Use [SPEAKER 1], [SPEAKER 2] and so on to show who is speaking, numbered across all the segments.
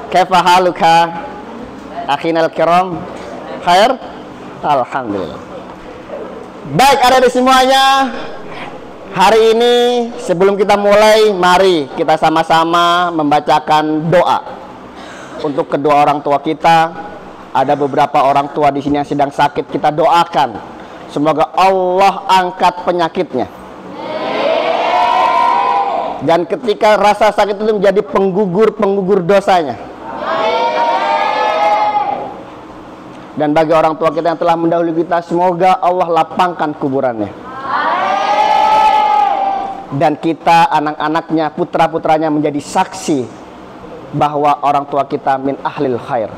[SPEAKER 1] Kaifa haluka akhinal kiram? Khair? Alhamdulillah. Baik, adik-adik semuanya, hari ini sebelum kita mulai, mari kita sama-sama membacakan doa untuk kedua orang tua kita. Ada beberapa orang tua di sini yang sedang sakit, kita doakan semoga Allah angkat penyakitnya. Dan ketika rasa sakit itu menjadi penggugur dosanya. Dan bagi orang tua kita yang telah mendahului kita, semoga Allah lapangkan kuburannya. Dan kita, anak-anaknya, putra-putranya menjadi saksi bahwa orang tua kita min ahlil khair.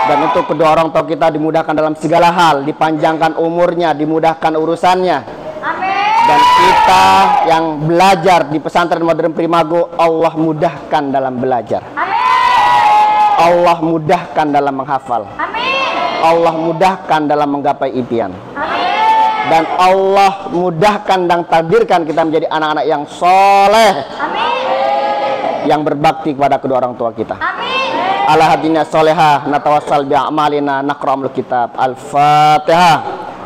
[SPEAKER 1] Dan untuk kedua orang tua kita dimudahkan dalam segala hal, dipanjangkan umurnya, dimudahkan urusannya. Dan kita yang belajar di pesantren modern Primago, Allah mudahkan dalam belajar. Allah mudahkan dalam menghafal. Allah mudahkan dalam menggapai impian. Dan Allah mudahkan dan takdirkan kita menjadi anak-anak yang soleh, yang berbakti kepada kedua orang tua kita. Ala hadina solehah natawassal bi'amalina naqra'ul kitab. Al-Fatihah.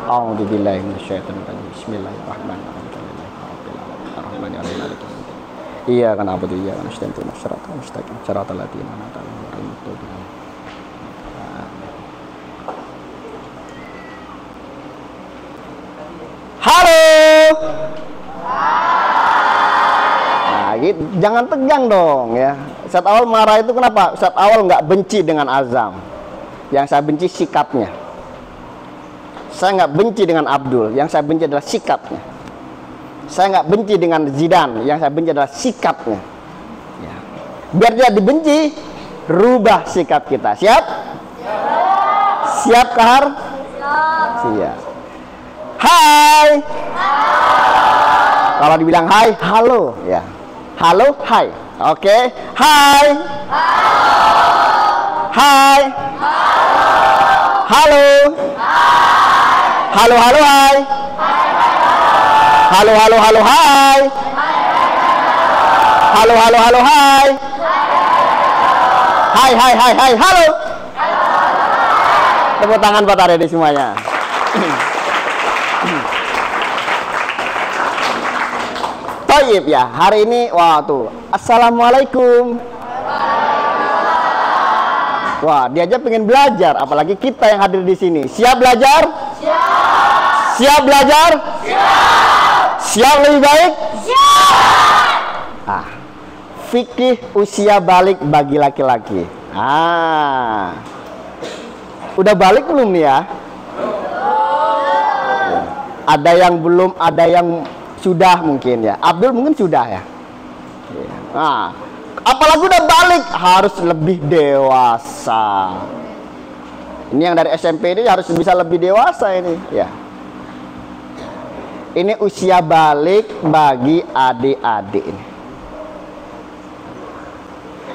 [SPEAKER 1] A'udzubillahi minasyaitonir rajim. Bismillahirrahmanirrahim. Iya kan apa tuh, iya kan istiqomah masyarakat mustaqim syaratal ladzina an'amta 'alaihim. Halo. Nah, gitu. Jangan tegang dong ya. Ustaz Awal marah itu kenapa? Ustaz Awal nggak benci dengan Azam. Yang saya benci sikapnya. Saya nggak benci dengan Abdul. Yang saya benci adalah sikapnya. Saya nggak benci dengan Zidan, yang saya benci adalah sikapnya. Ya. Biar dia dibenci, rubah sikap kita. Siap? Siap, Kahar? Siap. Hai. Kalau dibilang hai, halo. Ya. Halo, hai. Oke. Hai. Hai. Halo. Halo, halo, hai. Halo, halo, halo, hai. Halo, halo, halo, hai. Hai, hai, hai, hai, halo. Tepuk tangan buat adik semuanya. Toyib ya, hari ini, wah tuh, Assalamualaikum. Wah, dia aja pengen belajar, apalagi kita yang hadir di sini. Siap belajar? Siap. Siap belajar? Siap. Siap lebih baik? Siap. Ah, fikih usia balik bagi laki-laki. Ah, udah balik belum nih ya? Ada yang belum, ada yang sudah mungkin ya. Abdul mungkin sudah ya. Nah, apalagi udah balik harus lebih dewasa. Ini yang dari SMP ini harus bisa lebih dewasa ini ya. Ini usia balik bagi adik-adik ini.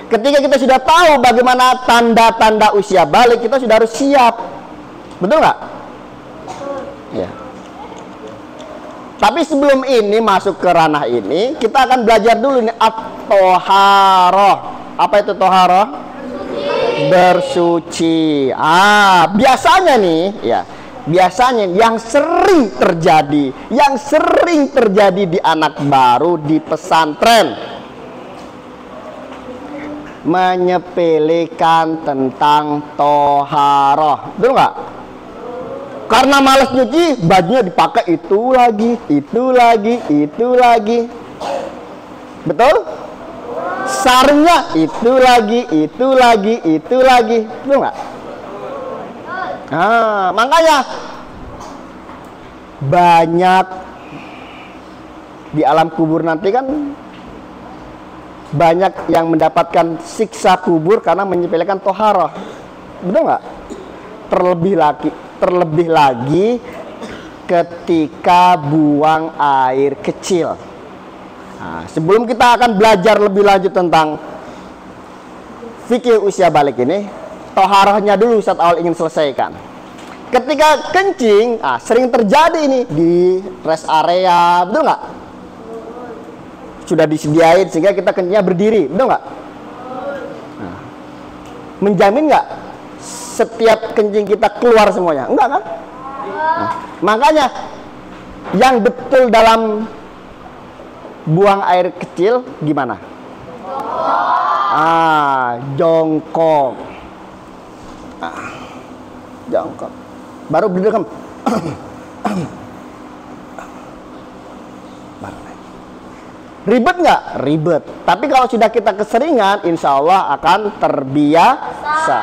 [SPEAKER 1] Ketika kita sudah tahu bagaimana tanda-tanda usia balik, kita sudah harus siap. Betul nggak? Ya. Tapi sebelum ini masuk ke ranah ini, kita akan belajar dulu nih at-toharoh. Apa itu toharoh? Bersuci. Ah, biasanya nih, ya. Biasanya yang sering terjadi di anak baru di pesantren, menyepelekan tentang toharoh. Betul nggak? Karena malas nyuci, bajunya dipakai itu lagi. Betul? Sarungnya itu lagi. Betul nggak? Nah, makanya banyak di alam kubur nanti kan banyak yang mendapatkan siksa kubur karena menyepelekan toharoh. Betul nggak? Terlebih lagi ketika buang air kecil. Nah, sebelum kita akan belajar lebih lanjut tentang fikih usia balik ini, toharohnya dulu Ustaz Awal ingin selesaikan. Ketika kencing, sering terjadi ini di rest area, betul nggak? Sudah disediain sehingga kita kencingnya berdiri, betul nggak? menjamin nggak setiap kencing kita keluar semuanya? Enggak kan? Nah, makanya yang betul dalam buang air kecil gimana? Jongkok. Jongkok. Baru berdiri. Ribet nggak? Ribet. Tapi kalau sudah kita keseringan, insya Allah akan terbiasa.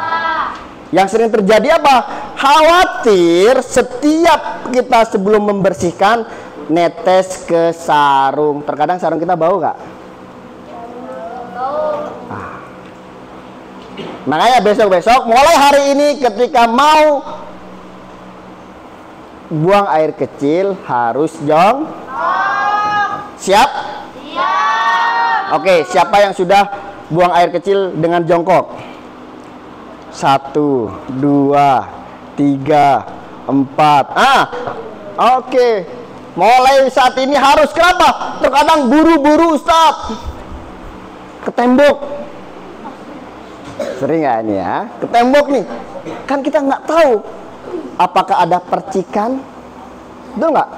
[SPEAKER 1] Yang sering terjadi apa? Khawatir setiap kita sebelum membersihkan netes ke sarung. Terkadang sarung kita bau nggak? Makanya besok-besok mulai hari ini ketika mau buang air kecil harus siap? Oke, siapa yang sudah buang air kecil dengan jongkok? 1, 2, 3, 4. Oke. Mulai saat ini harus, kenapa? Terkadang buru-buru Ustaz ke tembok. Sering nggak ini ya? Ke tembok nih. Kan kita nggak tahu apakah ada percikan. Betul nggak?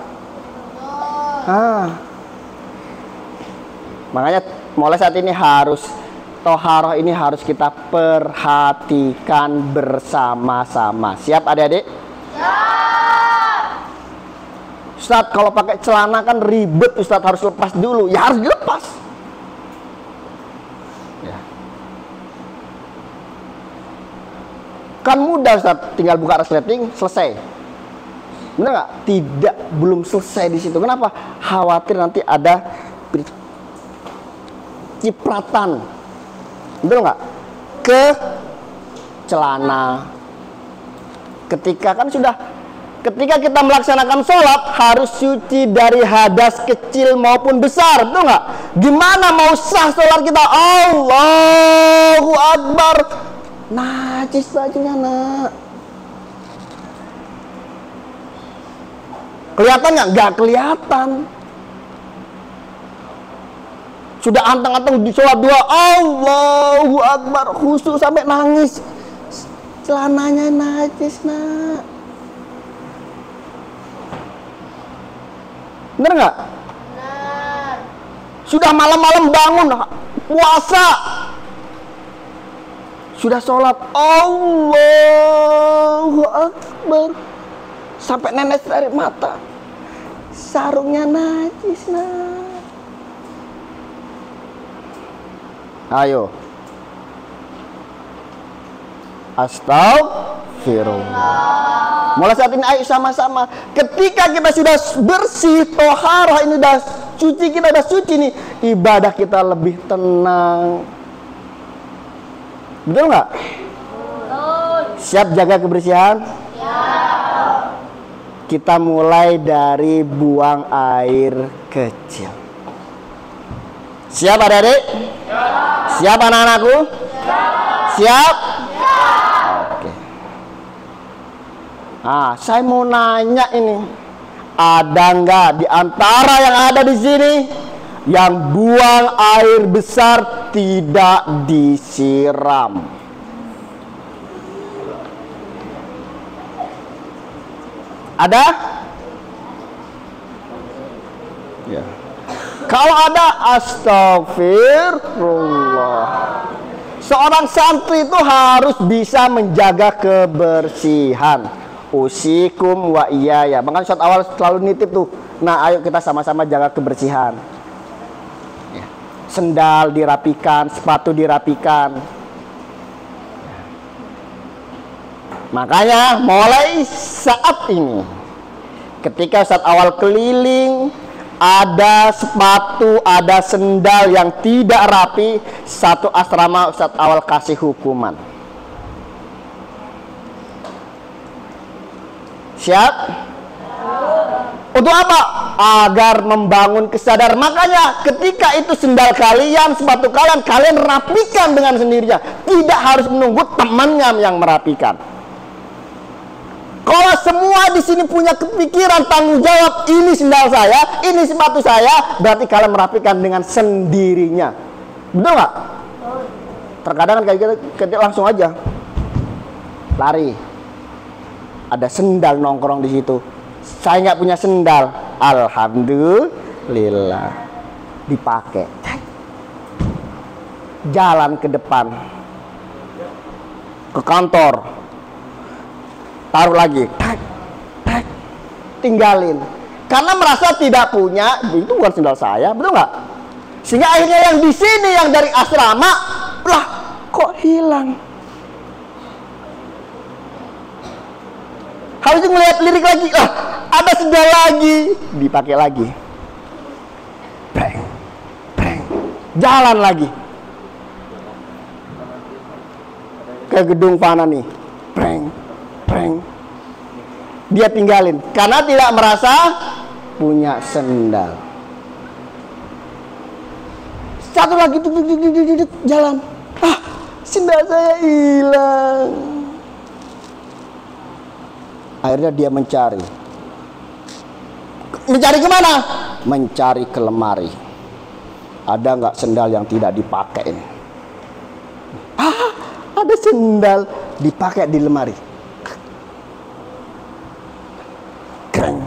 [SPEAKER 1] Makanya mulai saat ini harus toharoh ini harus kita perhatikan bersama-sama. Siap adik-adik? Siap. Ustadz, kalau pakai celana kan ribet, Ustadz harus lepas dulu. Ya harus dilepas. Ya. Kan mudah Ustadz, tinggal buka resleting, selesai. Benar nggak? Tidak, belum selesai di situ. Kenapa? Khawatir nanti ada cipratan, betul nggak? Ke celana. Ketika kita melaksanakan sholat harus suci dari hadas kecil maupun besar, betul nggak? Gimana mau sah sholat kita? Allahu Akbar, najis bajunya nak. Kelihatan nggak? Nggak kelihatan. Sudah anteng-anteng di sholat dua, Allahu Akbar, khusyuk sampai nangis. Celananya najis nak. Bener nggak? Bener. Sudah malam-malam bangun puasa, sudah sholat, Allahu Akbar, sampai netes dari mata, sarungnya najis nak. Ayo, astagfirullah. Mulai saat ini ayo sama-sama. Ketika kita sudah bersih, toharah ini udah suci, kita udah suci nih, ibadah kita lebih tenang. Betul nggak? Siap jaga kebersihan? Siap. Kita mulai dari buang air kecil. Siap adik-adik? Siap anak-anakku? Siap? Oke. Saya mau nanya ini, ada nggak di antara yang ada di sini yang buang air besar tidak disiram? Ada? Ya. Kalau ada, astagfirullah. Seorang santri itu harus bisa menjaga kebersihan. Usikum wa iyaya. Makanya saat awal selalu nitip tuh. Nah, ayo kita sama-sama jaga kebersihan. Ya. Sendal dirapikan, sepatu dirapikan. Makanya mulai saat ini, ketika saat awal keliling, ada sepatu, ada sendal yang tidak rapi, satu asrama Ustaz awal kasih hukuman. Siap? Untuk apa? Agar membangun kesadaran. Makanya ketika itu sendal kalian, sepatu kalian, kalian rapikan dengan sendirinya. Tidak harus menunggu temannya yang merapikan. Kalau semua di sini punya kepikiran tanggung jawab, ini sendal saya, ini sepatu saya, berarti kalian merapikan dengan sendirinya. Betul nggak? Terkadang kan kayak gitu, langsung aja. lari. Ada sendal nongkrong di situ. Saya nggak punya sendal. Alhamdulillah, dipakai. Jalan ke depan, ke kantor, taruh lagi, tinggalin. Karena merasa tidak punya, itu bukan sendal saya, betul nggak? Sehingga akhirnya yang di sini, yang dari asrama, lah kok hilang? Harus melihat lirik lagi, lah ada sendal lagi, dipakai lagi, breng, breng, jalan lagi ke gedung Fana nih, breng, breng, dia tinggalin karena tidak merasa punya sendal. Satu lagi jalan, sendal saya hilang. Akhirnya dia mencari kemana? Mencari ke lemari. Ada nggak sendal yang tidak dipakai ini? Ada sendal dipakai di lemari. Kreng,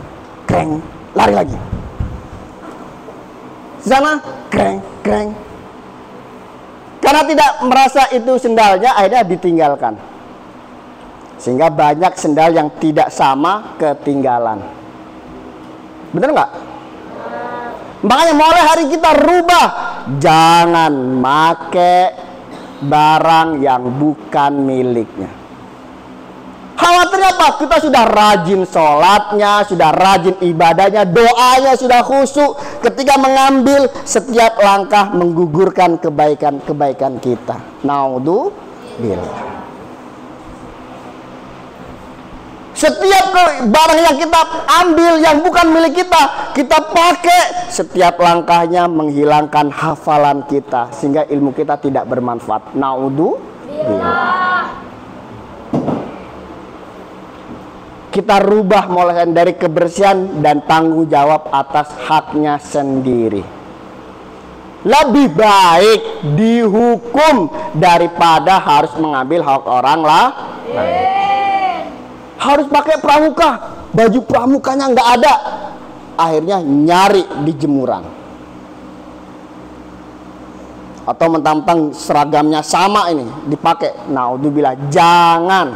[SPEAKER 1] kreng, lari lagi. Sana, kreng, kreng. Karena tidak merasa itu sendalnya, akhirnya ditinggalkan. Sehingga banyak sendal yang tidak sama ketinggalan. Bener nggak? Makanya mulai hari kita rubah. Jangan make barang yang bukan miliknya. Khawatirnya apa? Kita sudah rajin sholatnya, sudah rajin ibadahnya, doanya sudah khusyuk. Ketika mengambil, setiap langkah menggugurkan kebaikan-kebaikan kita. Naudzubillah. Setiap barang yang kita ambil yang bukan milik kita, kita pakai, setiap langkahnya menghilangkan hafalan kita sehingga ilmu kita tidak bermanfaat. Naudzubillah. Kita rubah mulai dari kebersihan dan tanggung jawab atas haknya sendiri. Lebih baik dihukum daripada harus mengambil hak orang lain. Harus pakai pramuka, baju pramukanya nggak ada, akhirnya nyari di jemuran. Atau mentang-mentang seragamnya sama ini dipakai. Naudzubillah, jangan,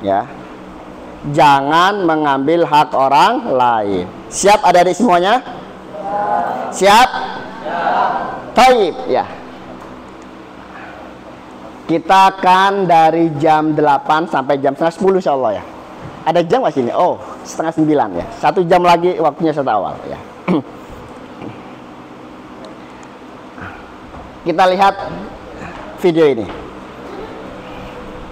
[SPEAKER 1] ya, jangan mengambil hak orang lain. Siap adik-adik semuanya? Siap? Taib, ya. Kita akan dari jam 8 sampai jam setengah 10 insya Allah ya. Ada jam nggak sini? Oh, setengah 9 ya. 1 jam lagi waktunya satu awal ya. Kita lihat video ini.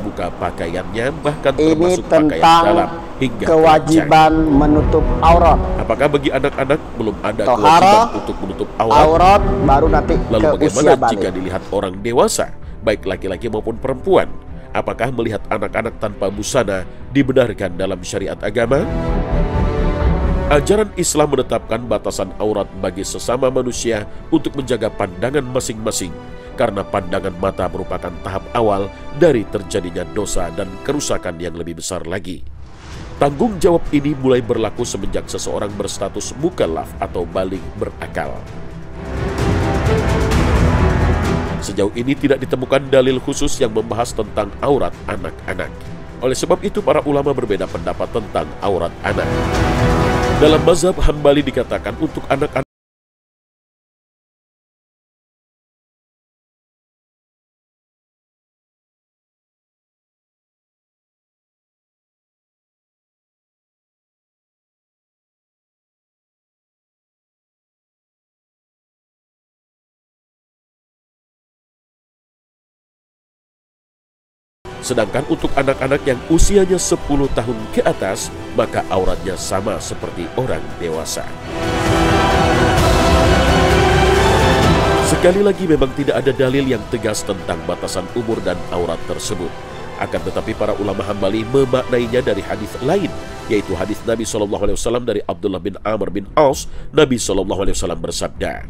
[SPEAKER 2] Buka pakaiannya, bahkan
[SPEAKER 1] ini
[SPEAKER 2] termasuk
[SPEAKER 1] tentang
[SPEAKER 2] pakaian dalam hingga
[SPEAKER 1] kewajiban menutup aurat.
[SPEAKER 2] Apakah bagi anak-anak belum ada
[SPEAKER 1] Tohara,
[SPEAKER 2] kewajiban untuk menutup aurat?
[SPEAKER 1] Baru nanti
[SPEAKER 2] lalu
[SPEAKER 1] ke
[SPEAKER 2] bagaimana
[SPEAKER 1] usia balik.
[SPEAKER 2] jika dilihat orang dewasa, baik laki-laki maupun perempuan? Apakah melihat anak-anak tanpa busana dibenarkan dalam syariat agama? Ajaran Islam menetapkan batasan aurat bagi sesama manusia untuk menjaga pandangan masing-masing, karena pandangan mata merupakan tahap awal dari terjadinya dosa dan kerusakan yang lebih besar lagi. Tanggung jawab ini mulai berlaku semenjak seseorang berstatus mukallaf atau baligh berakal. Sejauh ini tidak ditemukan dalil khusus yang membahas tentang aurat anak-anak. Oleh sebab itu para ulama berbeda pendapat tentang aurat anak. Dalam mazhab Hambali dikatakan untuk anak-anak sedangkan untuk anak-anak yang usianya 10 tahun ke atas, maka auratnya sama seperti orang dewasa. Sekali lagi memang tidak ada dalil yang tegas tentang batasan umur dan aurat tersebut. Akan tetapi para ulama Hambali memaknainya dari hadis lain, yaitu hadis Nabi SAW dari Abdullah bin Amr bin Aus. Nabi SAW bersabda,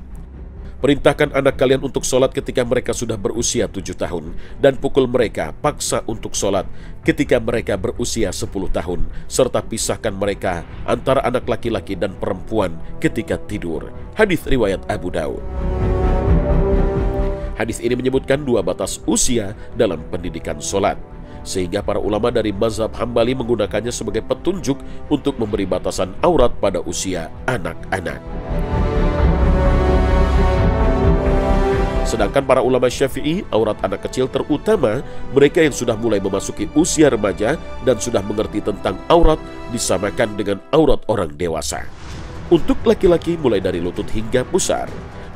[SPEAKER 2] Perintahkan anak kalian untuk sholat ketika mereka sudah berusia 7 tahun, dan pukul mereka paksa untuk sholat ketika mereka berusia 10 tahun, serta pisahkan mereka antara anak laki-laki dan perempuan ketika tidur. Hadis riwayat Abu Daud. Hadis ini menyebutkan 2 batas usia dalam pendidikan sholat, sehingga para ulama dari mazhab Hambali menggunakannya sebagai petunjuk untuk memberi batasan aurat pada usia anak-anak. Sedangkan para ulama Syafi'i, aurat anak kecil terutama mereka yang sudah mulai memasuki usia remaja dan sudah mengerti tentang aurat disamakan dengan aurat orang dewasa. Untuk laki-laki mulai dari lutut hingga pusar,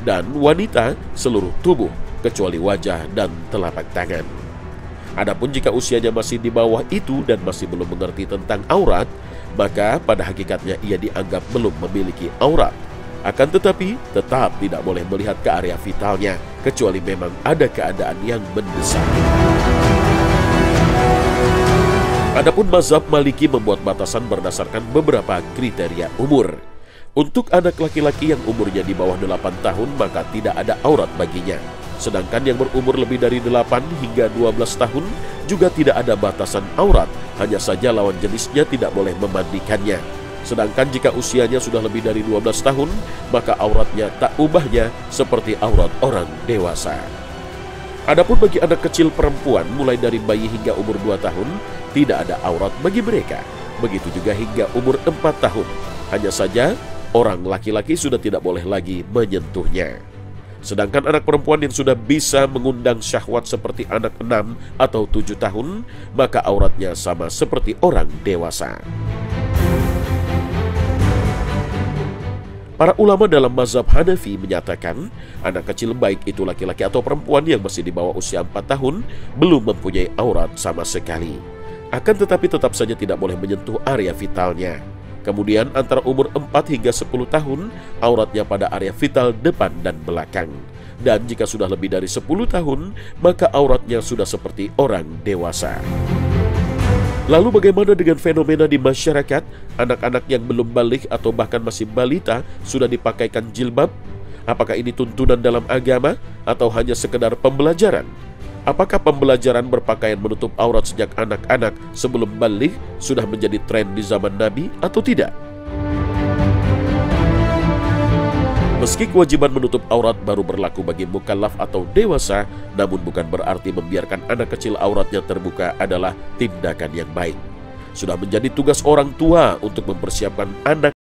[SPEAKER 2] dan wanita seluruh tubuh kecuali wajah dan telapak tangan. Adapun jika usianya masih di bawah itu dan masih belum mengerti tentang aurat, maka pada hakikatnya ia dianggap belum memiliki aurat. Akan tetapi tetap tidak boleh melihat ke area vitalnya kecuali memang ada keadaan yang mendesak. Adapun mazhab Maliki membuat batasan berdasarkan beberapa kriteria umur. Untuk anak laki-laki yang umurnya di bawah 8 tahun maka tidak ada aurat baginya. Sedangkan yang berumur lebih dari 8 hingga 12 tahun juga tidak ada batasan aurat, hanya saja lawan jenisnya tidak boleh memandikannya. Sedangkan jika usianya sudah lebih dari 12 tahun, maka auratnya tak ubahnya seperti aurat orang dewasa. Adapun bagi anak kecil perempuan mulai dari bayi hingga umur 2 tahun, tidak ada aurat bagi mereka. Begitu juga hingga umur 4 tahun. Hanya saja, orang laki-laki sudah tidak boleh lagi menyentuhnya. Sedangkan anak perempuan yang sudah bisa mengundang syahwat seperti anak 6 atau 7 tahun, maka auratnya sama seperti orang dewasa. Para ulama dalam mazhab Hanafi menyatakan anak kecil baik itu laki-laki atau perempuan yang masih di bawah usia 4 tahun belum mempunyai aurat sama sekali. Akan tetapi tetap saja tidak boleh menyentuh area vitalnya. Kemudian antara umur 4 hingga 10 tahun auratnya pada area vital depan dan belakang. Dan jika sudah lebih dari 10 tahun maka auratnya sudah seperti orang dewasa. Lalu bagaimana dengan fenomena di masyarakat? Anak-anak yang belum balik atau bahkan masih balita sudah dipakaikan jilbab? Apakah ini tuntunan dalam agama atau hanya sekedar pembelajaran? Apakah pembelajaran berpakaian menutup aurat sejak anak-anak sebelum balik sudah menjadi tren di zaman Nabi atau tidak? Meski kewajiban menutup aurat baru berlaku bagi mukallaf atau dewasa, namun bukan berarti membiarkan anak kecil auratnya terbuka adalah tindakan yang baik. Sudah menjadi tugas orang tua untuk mempersiapkan anak.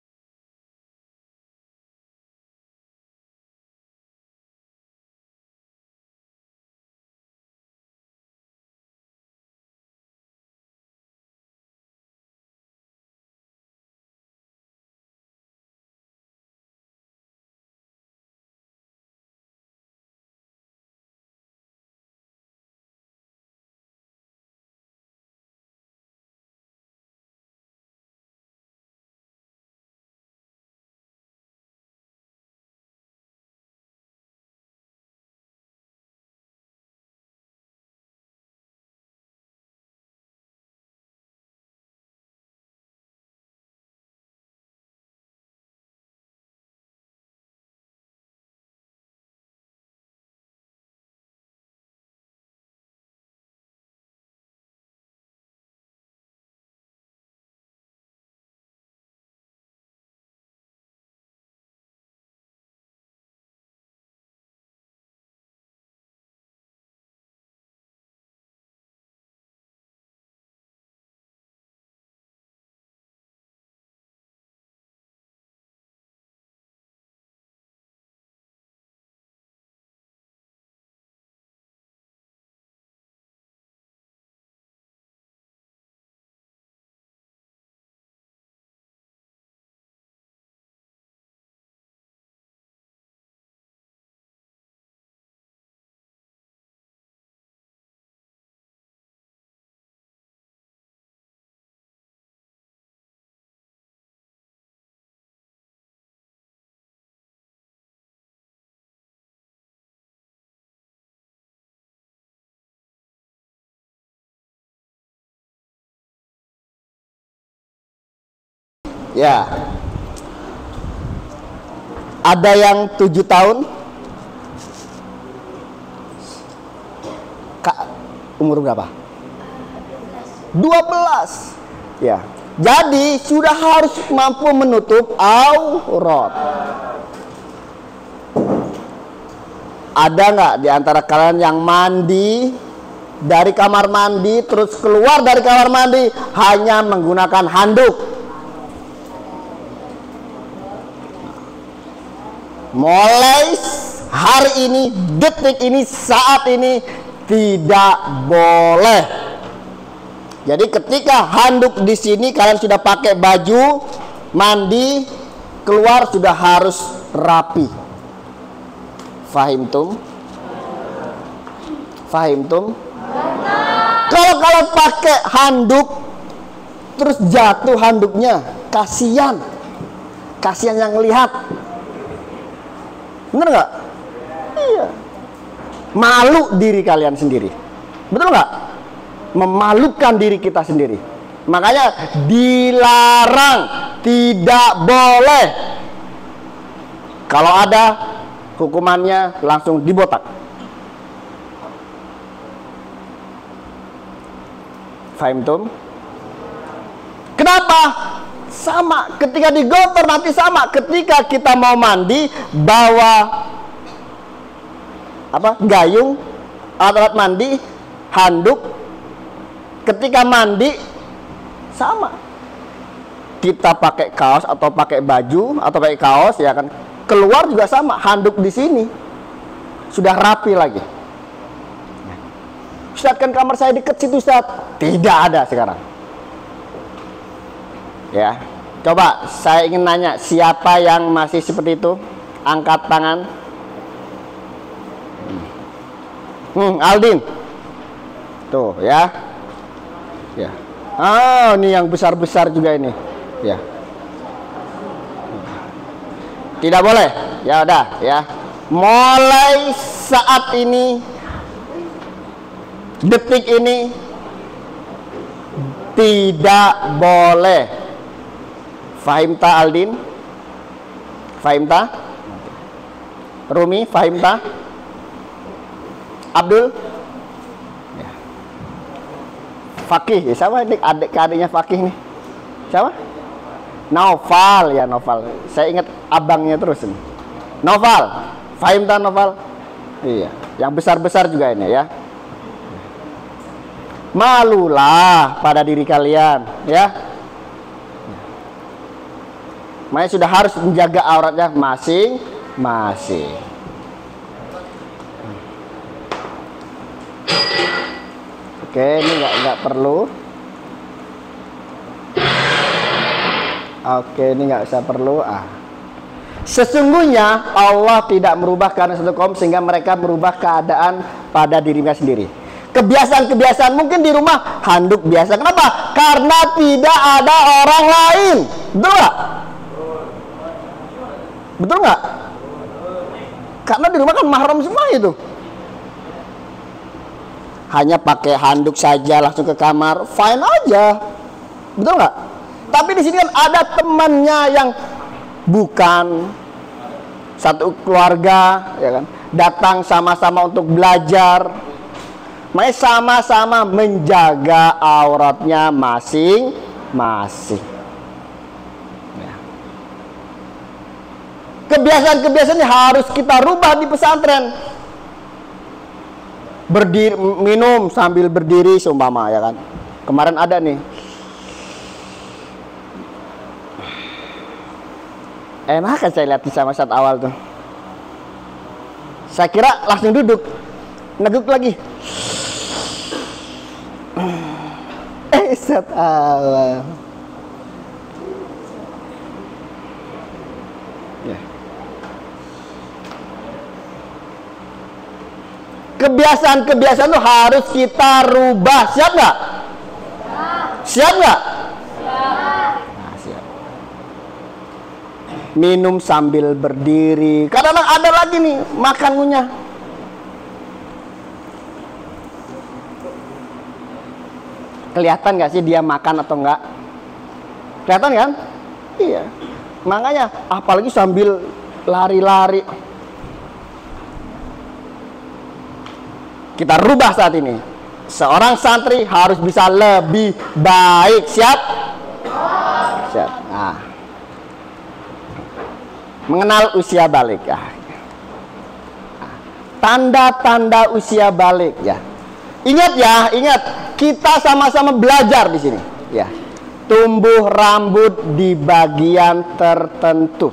[SPEAKER 1] Ya, ada yang 7 tahun, umur berapa? 12. Ya. Jadi sudah harus mampu menutup aurat. Ada nggak di antara kalian yang mandi dari kamar mandi terus keluar dari kamar mandi hanya menggunakan handuk? Mulai hari ini, detik ini, saat ini tidak boleh. Jadi ketika handuk di sini kalian sudah pakai baju mandi, keluar sudah harus rapi. Fahimtum? Fahimtum? Kalau pakai handuk terus jatuh handuknya, kasihan. Kasihan yang lihat. Bener nggak? Iya. Malu diri kalian sendiri. Betul nggak? Memalukan diri kita sendiri. Makanya dilarang, tidak boleh. Kalau ada hukumannya langsung dibotak. Fahimtum? Kenapa? Sama, ketika digotor nanti sama. Ketika kita mau mandi, bawa gayung, alat mandi, handuk. Ketika mandi sama. Kita pakai kaos atau pakai baju atau pakai kaos ya kan. Keluar juga sama, handuk di sini. Sudah rapi lagi. Ustaz, kan kamar saya dekat situ, Ustaz. Tidak ada sekarang. Ya. Coba saya ingin nanya, siapa yang masih seperti itu? Angkat tangan. Aldin. Tuh, ya. Ya. Oh, ini yang besar-besar juga ini. Ya. Tidak boleh. Ya udah, ya. Mulai saat ini, detik ini tidak boleh. Fahimta Aldin? Fahimta? Rumi, fahimta? Abdul? Fakih, siapa adik-adiknya Fakih nih? Siapa? Naufal, ya Naufal. Saya ingat abangnya terus nih. Naufal, fahim tak Naufal? Iya, yang besar-besar juga ini ya. Malulah pada diri kalian, ya. Makanya sudah harus menjaga auratnya masing-masing. Oke, ini nggak perlu. Oke, ini nggak usah perlu. Sesungguhnya Allah tidak merubah karena satu kaum sehingga mereka merubah keadaan pada dirinya sendiri. Kebiasaan-kebiasaan mungkin di rumah handuk biasa. Kenapa? Karena tidak ada orang lain. Betul nggak? Betul nggak? Karena di rumah kan mahram semua itu. Hanya pakai handuk saja langsung ke kamar, fine aja, betul nggak? Tapi di sini kan ada temannya yang bukan satu keluarga, ya kan? Datang sama-sama untuk belajar, makanya sama-sama menjaga auratnya masing-masing. Ya. Kebiasaan-kebiasaan ini harus kita rubah di pesantren. Berdiri, minum sambil berdiri seumpama ya kan. Kemarin ada nih. Enak kan saya lihat di sama saat awal tuh. Saya kira langsung duduk. Neguk lagi. Saat awal. Ya. Kebiasaan-kebiasaan itu harus kita rubah. Siap nggak? Siap nggak? Nah, siap. Minum sambil berdiri. Kadang-kadang ada lagi nih makan ngunyah. Kelihatan nggak sih dia makan atau enggak? Kelihatan kan? Iya. Makanya apalagi sambil lari-lari. Kita rubah saat ini. Seorang santri harus bisa lebih baik. Siap? Siap. Nah. Mengenal usia balik. Tanda-tanda usia balik ya. Ingat ya, ingat. Kita sama-sama belajar di sini. Ya. Tumbuh rambut di bagian tertentu.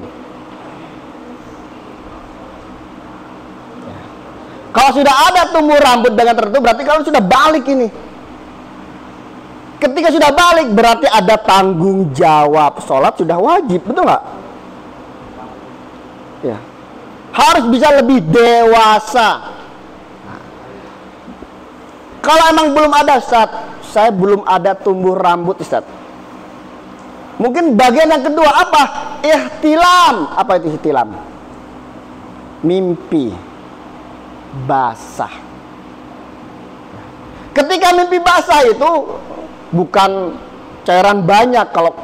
[SPEAKER 1] Kalau sudah ada tumbuh rambut dengan tertentu, berarti kalau sudah balik ini. Ketika sudah balik, berarti ada tanggung jawab. Sholat sudah wajib, betul nggak? Ya. Harus bisa lebih dewasa. Kalau emang belum ada, Ustaz, saya belum ada tumbuh rambut, Ustaz. Mungkin bagian yang kedua apa? Ihtilam. Apa itu ihtilam? Mimpi basah. Ketika mimpi basah itu bukan cairan banyak. Kalau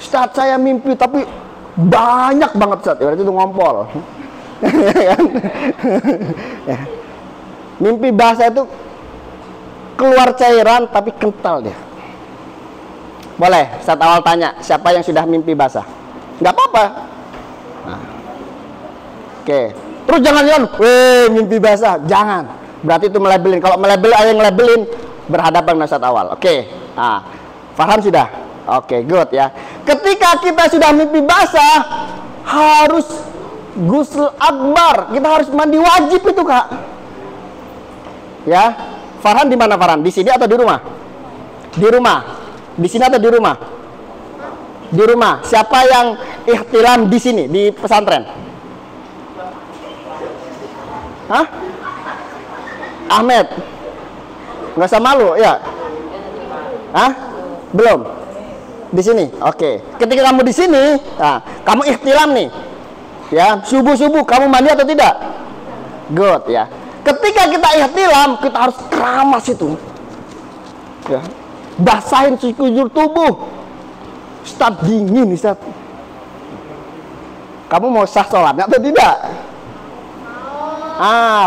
[SPEAKER 1] Ustaz saya mimpi tapi banyak banget, Ustaz, berarti itu ngompol. Mimpi basah itu keluar cairan tapi kental dia. Boleh Ustaz awal tanya, siapa yang sudah mimpi basah? Nggak apa-apa. Nah. Oke. Terus jangan mimpi basah, jangan. Berarti itu melabelin. Kalau melabel, ada yang melabelin berhadapan dengan Ustaz awal. Oke. Nah, paham sudah? Oke, good ya. Ketika kita sudah mimpi basah, harus ghusl akbar. Kita harus mandi wajib itu, Kak. Ya. Farhan di mana, Farhan? Di sini atau di rumah? Di rumah. Di sini atau di rumah? Di rumah. Siapa yang ihtilam di sini di pesantren? Hah? Ahmed? Nggak usah malu, ya? Hah? Belum? Di sini? Oke. Ketika kamu di sini, nah, kamu ihtilam nih. Ya, subuh-subuh kamu mandi atau tidak? Good, ya. Ketika kita ihtilam, kita harus keramas itu. Ya. Basahin sekujur tubuh. Ustaz dingin, Ustaz. Kamu mau sah sholatnya atau tidak?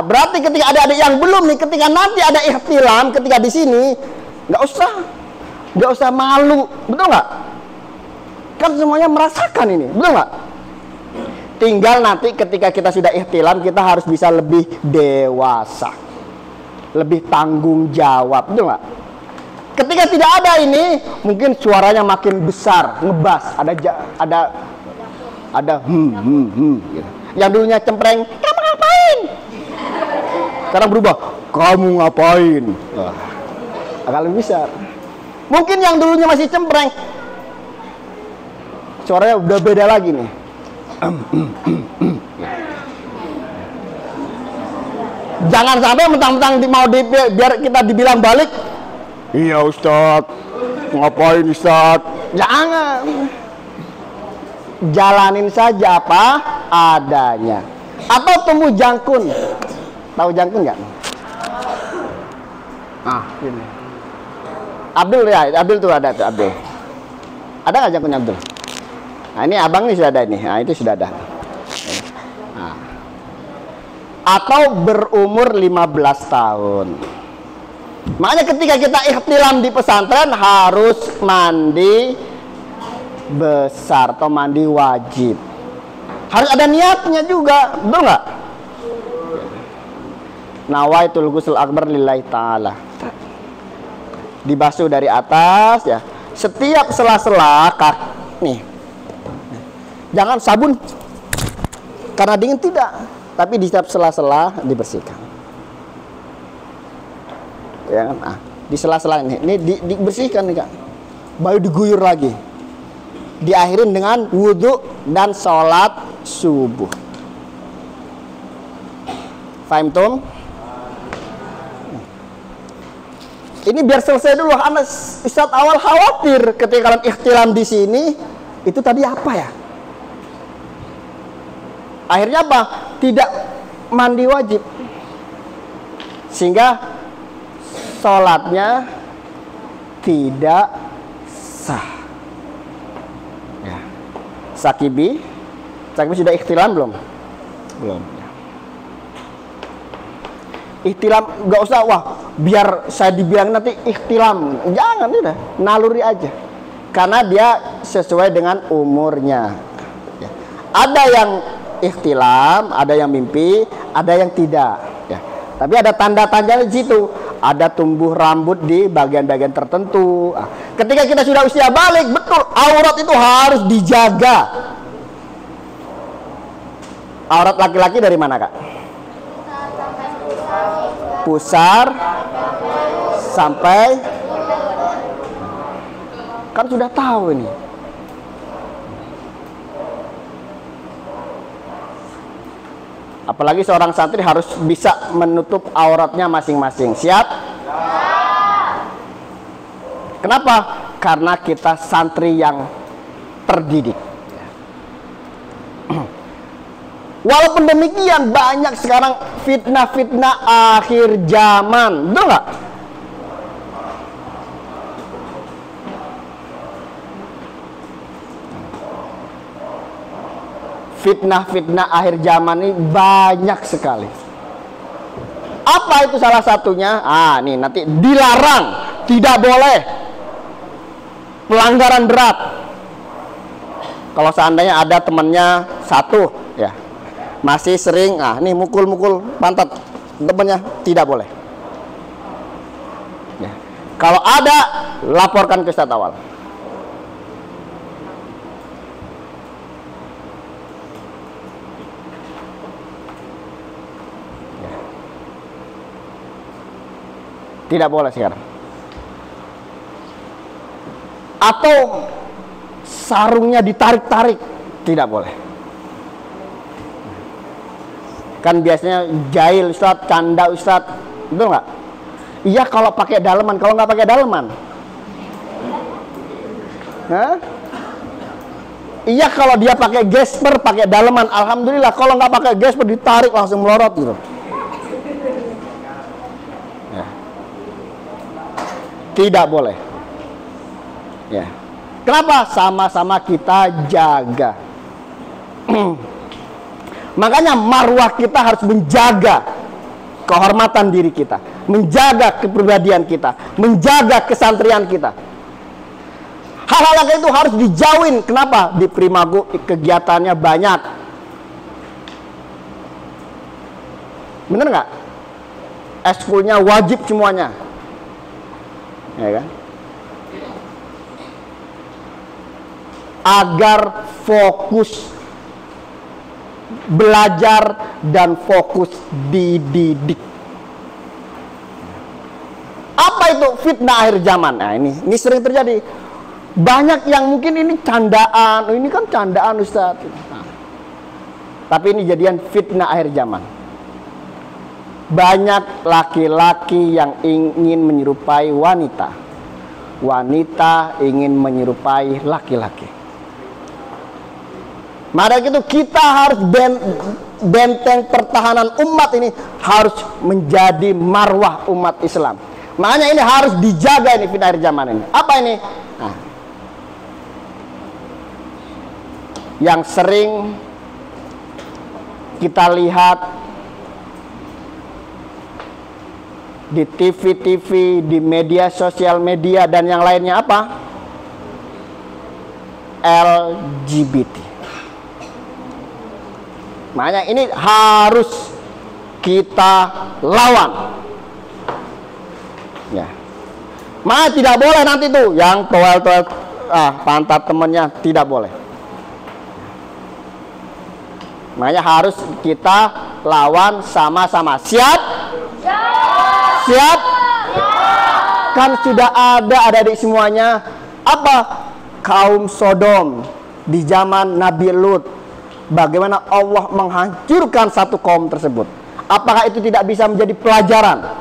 [SPEAKER 1] Berarti ketika ada adik yang belum nih, ketika nanti ada ihtilam, ketika di sini, nggak usah malu, betul nggak? Kan semuanya merasakan ini, betul nggak? Tinggal nanti ketika kita sudah ihtilam, kita harus bisa lebih dewasa, lebih tanggung jawab, betul nggak? Ketika tidak ada ini, mungkin suaranya makin besar, ngebas, ada gitu. Yang dulunya cempreng, kamu ngapain? Sekarang berubah, kamu ngapain? Agak lebih besar. Mungkin yang dulunya masih cempreng, suaranya udah beda lagi nih. Jangan sampai mentang-mentang biar kita dibilang balik. Iya Ustaz, ngapain Ustaz? Jangan. Jalanin saja apa adanya. Atau tumbuh jangkun. Tahu jangkun nggak? Ini. Abdul ya, Abdul tuh ada tuh Abdul. Ada nggak jangkun Abdul? Nah ini abang nih sudah ada nih. Nah itu sudah ada. Nah. Atau berumur 15 tahun. Makanya ketika kita ihtilam di pesantren harus mandi besar atau mandi wajib. Harus ada niatnya juga, betul nggak? Nawaitul ghusl akbar lillahi ta'ala. Dibasuh dari atas ya. Setiap sela-sela nih. Jangan sabun karena dingin, tidak, tapi di setiap sela-sela dibersihkan. Ya kan? Di sela-sela ini dibersihkan nih Kak. Baru diguyur lagi. Diakhirin dengan wudhu dan sholat subuh. Fahim Tom? Ini biar selesai dulu. Anak Ustaz awal khawatir ketika kalian ikhtilam di sini, itu tadi apa ya? Akhirnya apa? Tidak mandi wajib. Sehingga sholatnya tidak sah. Ya. Sakibi sudah ikhtilam belum? Belum. Ihtilam nggak usah, wah biar saya dibilang nanti ihtilam. Jangan, udah naluri aja. Karena dia sesuai dengan umurnya. Ya. Ada yang ihtilam, ada yang mimpi, ada yang tidak. Ya. Tapi ada tanda-tandanya di situ. Ada tumbuh rambut di bagian-bagian tertentu. Nah, ketika kita sudah usia balik, betul aurat itu harus dijaga. Aurat laki-laki dari mana, Kak? Pusar sampai, kan sudah tahu ini. Apalagi seorang santri harus bisa menutup auratnya masing-masing. Siap? Kenapa? Karena kita santri yang terdidik. Walaupun demikian, banyak sekarang fitnah-fitnah akhir zaman. Betul nggak? Fitnah-fitnah akhir zaman ini banyak sekali. Apa itu salah satunya? Nih nanti dilarang, tidak boleh. Pelanggaran berat. Kalau seandainya ada temannya satu, ya, masih sering, nih mukul-mukul pantat temannya, tidak boleh. Ya. Kalau ada, laporkan ke Ustadz Awal. Tidak boleh sekarang. Atau sarungnya ditarik-tarik, tidak boleh. Kan biasanya jahil Ustadz, canda Ustadz, betul nggak? Iya kalau pakai daleman, kalau nggak pakai daleman. Hah? Iya kalau dia pakai gesper, pakai daleman, alhamdulillah. Kalau nggak pakai gesper, ditarik langsung melorot gitu. Ya. Tidak boleh. Ya. Kenapa? Sama-sama kita jaga. Makanya marwah kita harus menjaga kehormatan diri kita, menjaga kepribadian kita, menjaga kesantrian kita. Hal-hal kayak itu harus dijauhin. Kenapa? Di Primago kegiatannya banyak. Bener nggak? Eskulnya wajib semuanya, ya kan? Agar fokus belajar dan fokus dididik. Apa itu fitnah akhir zaman? Nah, ini sering terjadi. Banyak yang mungkin ini candaan, ini kan candaan Ustadz. Nah, tapi ini jadian fitnah akhir zaman. Banyak laki-laki yang ingin menyerupai wanita. Wanita ingin menyerupai laki-laki. Maka itu kita harus benteng pertahanan umat ini harus menjadi marwah umat Islam. Makanya ini harus dijaga ini fitnah akhir zaman ini. Apa ini? Nah, yang sering kita lihat di TV-TV, di media sosial media dan yang lainnya apa? LGBT. Makanya ini harus kita lawan. Ya. Makanya tidak boleh nanti tuh yang toel-toel pantat temennya, tidak boleh. Makanya harus kita lawan sama-sama. Siap? Siap? Kan sudah ada adik semuanya. Apa? Kaum Sodom di zaman Nabi Lut. Bagaimana Allah menghancurkan satu kaum tersebut. Apakah itu tidak bisa menjadi pelajaran?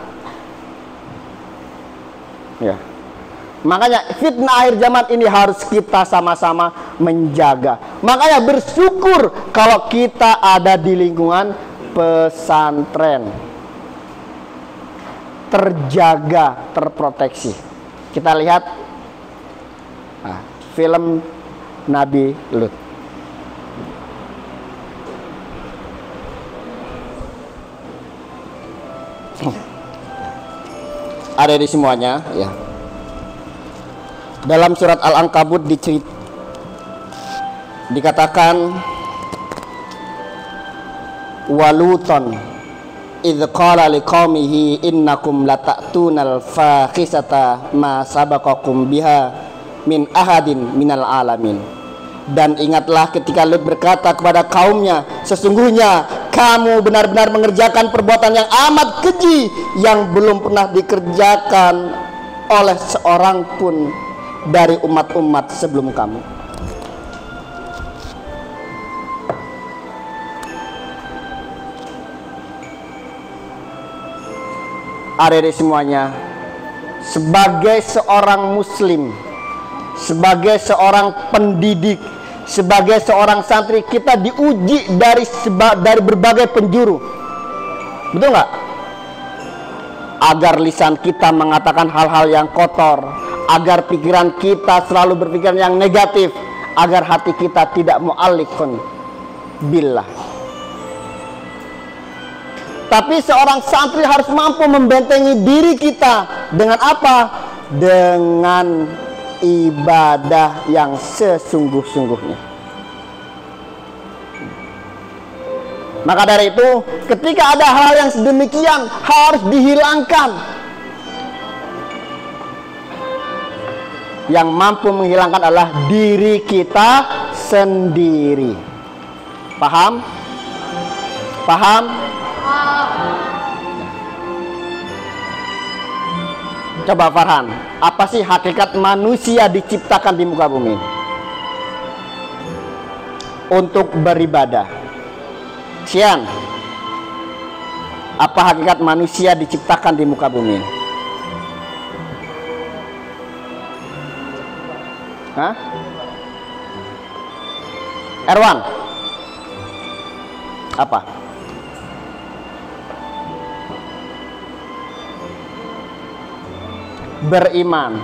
[SPEAKER 1] Ya. Makanya fitnah akhir zaman ini harus kita sama-sama menjaga. Makanya bersyukur kalau kita ada di lingkungan pesantren. Terjaga, terproteksi. Kita lihat film Nabi Lut. Ada di semuanya ya. Dalam surat Al-Ankabut dikatakan waluton idh qala liqaumihi innakum lata'tunal fakhisata ma sabaqakum biha min ahadin minal alamin. Dan ingatlah ketika Lut berkata kepada kaumnya, sesungguhnya kamu benar-benar mengerjakan perbuatan yang amat keji yang belum pernah dikerjakan oleh seorang pun dari umat-umat sebelum kamu. Adik-adik semuanya, sebagai seorang muslim, sebagai seorang pendidik, sebagai seorang santri, kita diuji dari berbagai penjuru. Betul nggak? Agar lisan kita mengatakan hal-hal yang kotor, agar pikiran kita selalu berpikiran yang negatif, agar hati kita tidak mu'alliqun billah. Tapi seorang santri harus mampu membentengi diri kita dengan apa? Dengan ibadah yang sesungguh-sungguhnya. Maka dari itu, ketika ada hal yang sedemikian harus dihilangkan. Yang mampu menghilangkan adalah diri kita sendiri. Paham? Paham? Coba Farhan, apa sih hakikat manusia diciptakan di muka bumi? Untuk beribadah. Sian, apa hakikat manusia diciptakan di muka bumi? Hah? Erwan, apa? Beriman.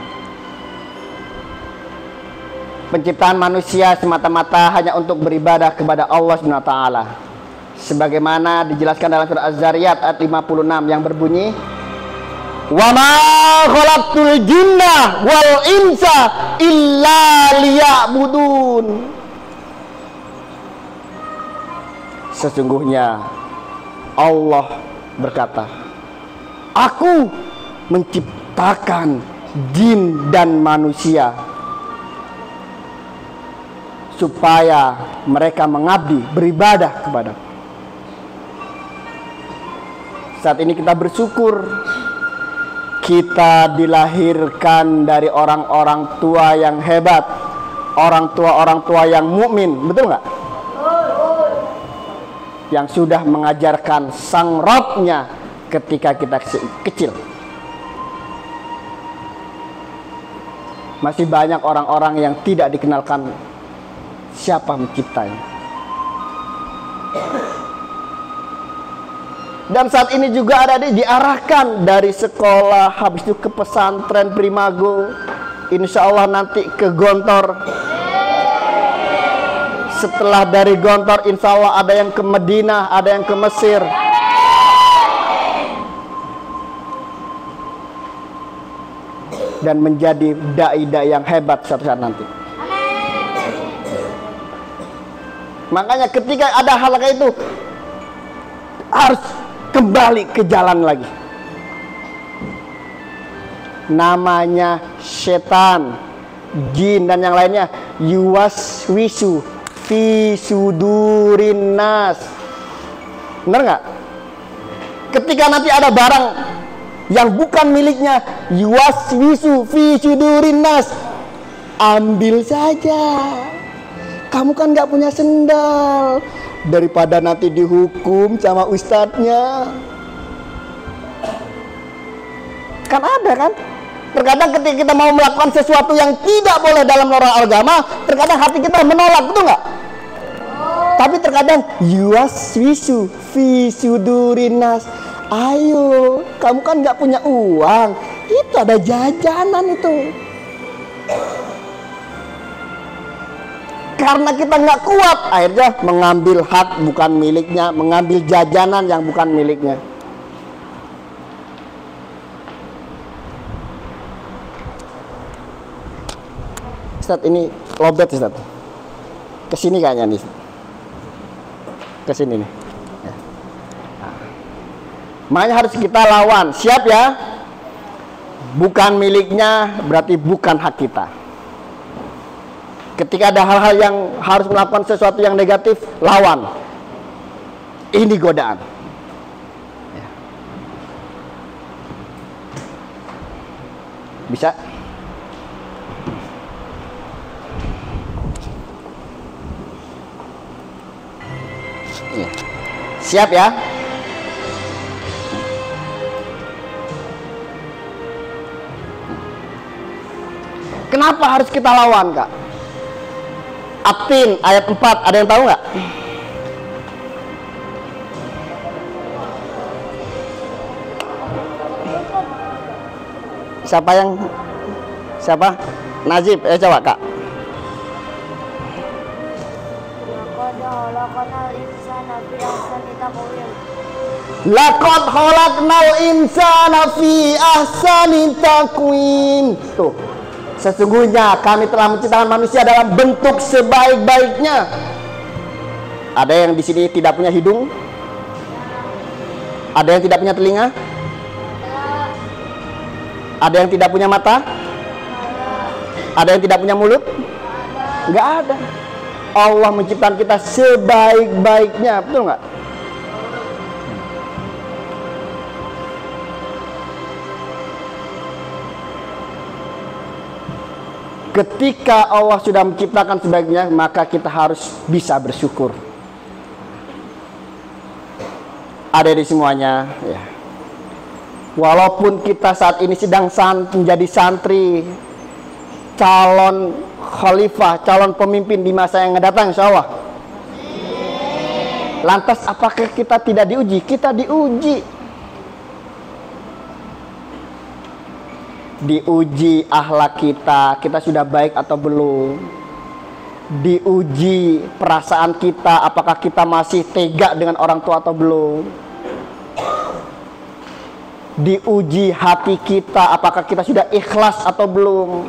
[SPEAKER 1] Penciptaan manusia semata-mata hanya untuk beribadah kepada Allah SWT, sebagaimana dijelaskan dalam surah Az-Zariyat ayat 56 yang berbunyi, wa ma khalaqtul jinna wal insa illa liya'budun. Sesungguhnya Allah berkata, aku menciptakan jin dan manusia supaya mereka mengabdi, beribadah kepadaku. Saat ini kita bersyukur kita dilahirkan dari orang-orang tua yang hebat, orang tua yang mukmin, betul nggak? Yang sudah mengajarkan sang Rabb-nya ketika kita kecil. Masih banyak orang-orang yang tidak dikenalkan siapa menciptanya. Dan saat ini juga ada diarahkan dari sekolah, habis itu ke pesantren Primago, insya Allah nanti ke Gontor. Setelah dari Gontor, insya Allah ada yang ke Madinah, ada yang ke Mesir. Dan menjadi dai-dai yang hebat suatu saat nanti. Makanya ketika ada hal kayak itu harus kembali ke jalan lagi. Namanya setan, jin dan yang lainnya yuwaswisu fi sudurin nas. Benar nggak? Ketika nanti ada barang yang bukan miliknya, yuwaswisu fi sudurin nas, ambil saja. Kamu kan nggak punya sendal, daripada nanti dihukum sama ustadznya. Kan ada kan? Terkadang ketika kita mau melakukan sesuatu yang tidak boleh dalam norma agama, terkadang hati kita menolak, betul nggak? Tapi terkadang yuwaswisu fi sudurinas, ayo, kamu kan nggak punya uang, itu ada jajanan itu. Karena kita nggak kuat, akhirnya mengambil hak bukan miliknya, mengambil jajanan yang bukan miliknya. Ustaz, ini lobet Ustaz. Kesini kayaknya nih. Kesini nih. Ya. Nah. Makanya harus kita lawan. Siap ya? Bukan miliknya berarti bukan hak kita. Ketika ada hal-hal yang harus melakukan sesuatu yang negatif, lawan. Ini godaan. Ya. Bisa? Ya. Siap ya? Kenapa harus kita lawan, Kak? At-Tin ayat 4, ada yang tahu nggak? Siapa? Najib, coba Kak. Laqad khalaqnal insana fi ahsani taqwim. Tuh. Sesungguhnya kami telah menciptakan manusia dalam bentuk sebaik-baiknya. Ada yang di sini tidak punya hidung? Ada yang tidak punya telinga? Ada yang tidak punya mata? Ada yang tidak punya mulut? Enggak ada. Allah menciptakan kita sebaik-baiknya, betul nggak? Ketika Allah sudah menciptakan sebaiknya, maka kita harus bisa bersyukur. Ada di semuanya, ya. Walaupun kita saat ini sedang menjadi santri, calon khalifah, calon pemimpin di masa yang datang, insya Allah. Lantas apakah kita tidak diuji? Kita diuji. Diuji akhlak kita sudah baik atau belum. Diuji perasaan kita, apakah kita masih tega dengan orang tua atau belum. Diuji hati kita, apakah kita sudah ikhlas atau belum.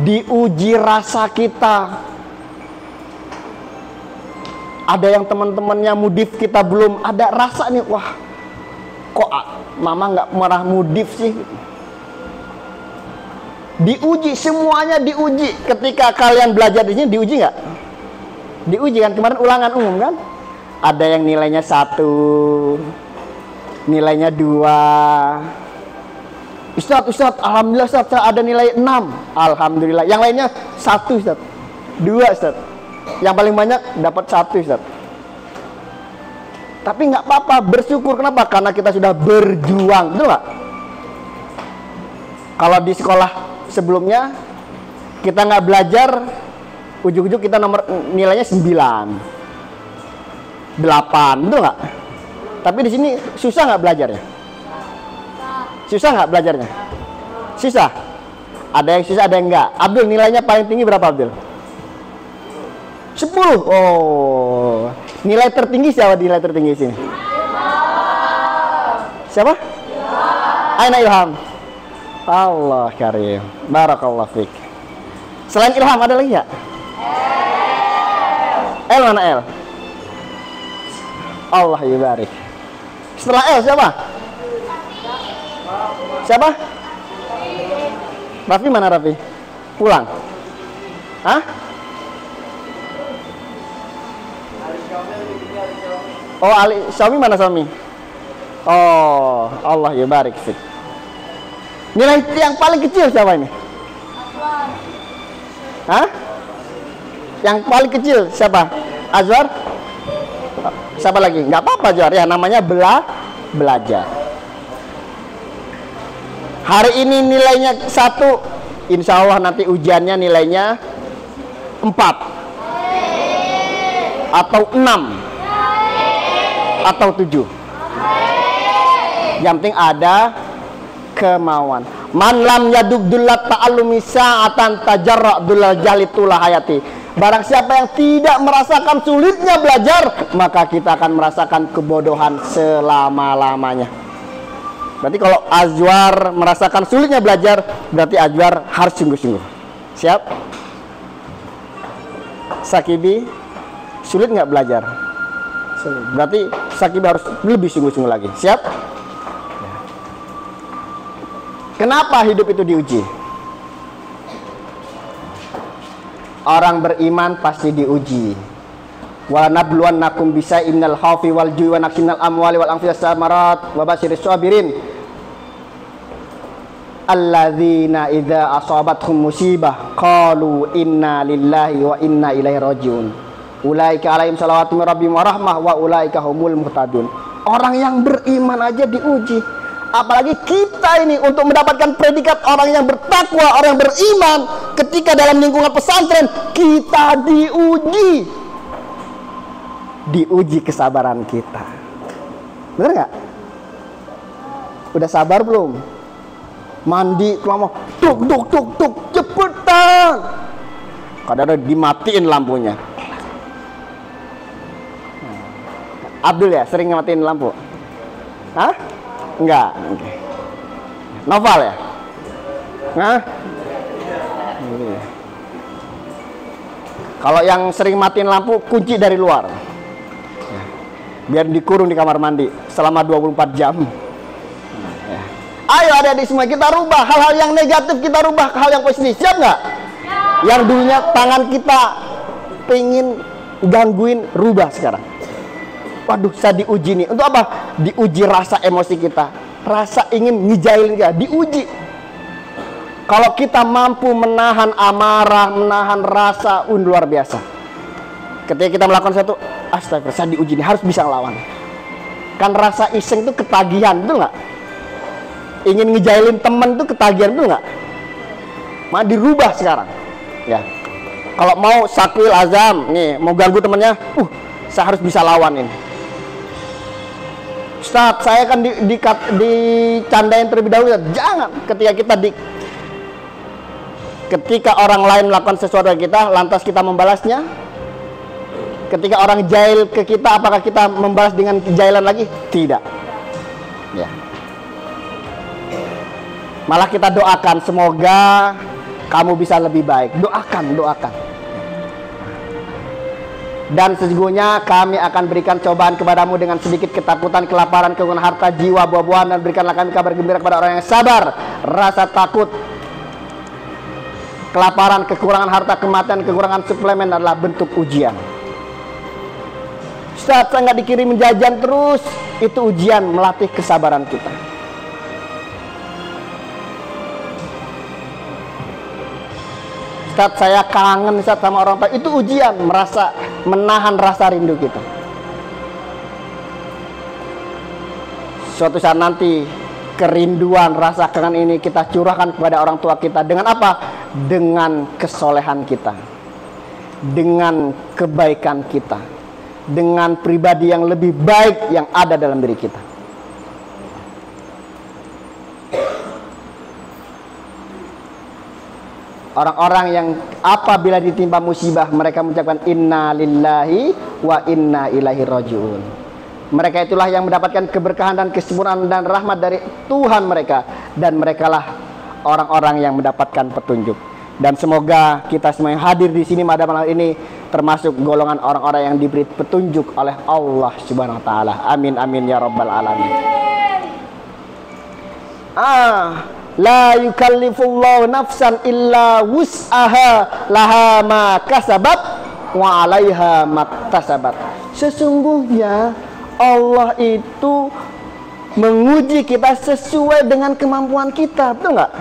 [SPEAKER 1] Diuji rasa kita. Ada yang teman-temannya mudif, kita belum ada rasa nih, wah kok mama nggak marah mudif sih. Diuji, semuanya diuji. Ketika kalian belajar di sini diuji nggak? Diuji kan, kemarin ulangan umum kan? Ada yang nilainya 1, nilainya 2. Ustadz, alhamdulillah Ustadz, ada nilai 6. Alhamdulillah. Yang lainnya 1 Ustadz, 2 Ustadz. Yang paling banyak dapat 1 Ustadz. Tapi nggak apa-apa, bersyukur. Kenapa? Karena kita sudah berjuang, betul nggak? Kalau di sekolah sebelumnya kita nggak belajar, ujung-ujung kita nilainya 9, 8, betul nggak? Tapi di sini susah nggak belajarnya? Susah nggak belajarnya? Susah. Ada yang susah, ada yang enggak. Abdul, nilainya paling tinggi berapa Abdul? 10. Oh, nilai tertinggi siapa? Nilai tertinggi sini? Siapa? Aina Ilham. Allah karim. Barakallah fik. Selain Ilham ada lagi ya? El mana El? Allah yubarik. Setelah El siapa? Siapa? Raffi mana Raffi? Pulang? Hah? Oh, Ali, Xiaomi mana Xiaomi? Oh, Allah yubarik fik. Nilai yang paling kecil siapa ini? Hah? Yang paling kecil siapa? Azwar? Siapa lagi? Nggak apa-apa Azwar, ya namanya belajar. Hari ini nilainya 1, insya Allah nanti ujiannya nilainya 4 atau 6 atau 7. Yang penting ada kemauan. Man lam yadubdullat ta'allumi sa'atan tajarra'dulal jalitulah hayati. Barang siapa yang tidak merasakan sulitnya belajar, maka kita akan merasakan kebodohan selama-lamanya. Berarti kalau Azwar merasakan sulitnya belajar, berarti Azwar harus sungguh-sungguh. Siap? Sakibi, sulit nggak belajar? Sulit. Berarti Sakibi harus lebih sungguh-sungguh lagi. Siap? Kenapa hidup itu diuji? Orang beriman pasti diuji. Wala nabluwannakum bisa'in minal khaufi wal ju'i wa naqsin minal amwali wal anfusi was samarat wa basyiris sabirin alladzina idza asabathum musibah qalu inna lillahi wa inna ilaihi rajiun ulaika alaihim salawatu min rabbihim wa rahmah wa ulaika humul muhtadun. Orang yang beriman aja diuji, apalagi kita ini untuk mendapatkan predikat orang yang bertakwa, orang yang beriman. Ketika dalam lingkungan pesantren kita diuji kesabaran kita. Bener nggak? Udah sabar belum? Mandi kelama, tuk cepetan. Kadang-kadang dimatiin lampunya. Abdul ya sering matiin lampu? Hah? Enggak. Okay. Novel ya? Hah? Kalau yang sering matiin lampu, kunci dari luar. Biar dikurung di kamar mandi selama 24 jam. Ayo adik-adik semua, kita rubah hal-hal yang negatif, kita rubah hal yang positif. Siap nggak? Yang dulunya tangan kita pengen gangguin, rubah sekarang. Waduh, saya diuji nih. Untuk apa? Diuji rasa emosi kita, rasa ingin ngejailin kita, diuji. Kalau kita mampu menahan amarah, menahan rasa, luar biasa. Ketika kita melakukan sesuatu, astagfirullah, saya diuji nih, harus bisa ngelawan. Kan rasa iseng itu ketagihan, betul nggak? Ingin ngejailin temen itu ketagihan, betul nggak? Maka dirubah sekarang. Ya. Kalau mau sakwil azam, nih mau ganggu temennya, saya harus bisa lawan ini. Ustaz, saya kan dicandain terlebih dahulu. Jangan. Ketika orang lain melakukan sesuatu ke kita, lantas kita membalasnya. Ketika orang jail ke kita, apakah kita membalas dengan kejailan lagi? Tidak. Ya. Malah kita doakan, semoga kamu bisa lebih baik. Doakan. Dan sesungguhnya kami akan berikan cobaan kepadamu dengan sedikit ketakutan, kelaparan, kekurangan harta, jiwa, buah-buahan, dan berikanlah kami kabar gembira kepada orang yang sabar. Rasa takut, kelaparan, kekurangan harta, kematian, kekurangan suplemen adalah bentuk ujian. Ustaz, saya nggak dikirim jajan terus. Itu ujian, melatih kesabaran kita. Ustaz, saya kangen Ustaz sama orang tua. Itu ujian, menahan rasa rindu kita. Suatu saat nanti kerinduan, rasa kangen ini kita curahkan kepada orang tua kita. Dengan apa? Dengan kesolehan kita, dengan kebaikan kita, dengan pribadi yang lebih baik yang ada dalam diri kita. Orang-orang yang apabila ditimpa musibah, mereka mengucapkan inna lillahi wa inna ilaihi rajiun. Mereka itulah yang mendapatkan keberkahan dan kesempurnaan dan rahmat dari Tuhan mereka. Dan merekalah orang-orang yang mendapatkan petunjuk. Dan semoga kita semua yang hadir di sini pada malam ini termasuk golongan orang-orang yang diberi petunjuk oleh Allah Subhanahu wa taala. Amin amin ya rabbal alamin. La yukallifullahu nafsan illa wus'aha laha ma kasabat wa 'alaiha maktasabat. Sesungguhnya Allah itu menguji kita sesuai dengan kemampuan kita, betul nggak?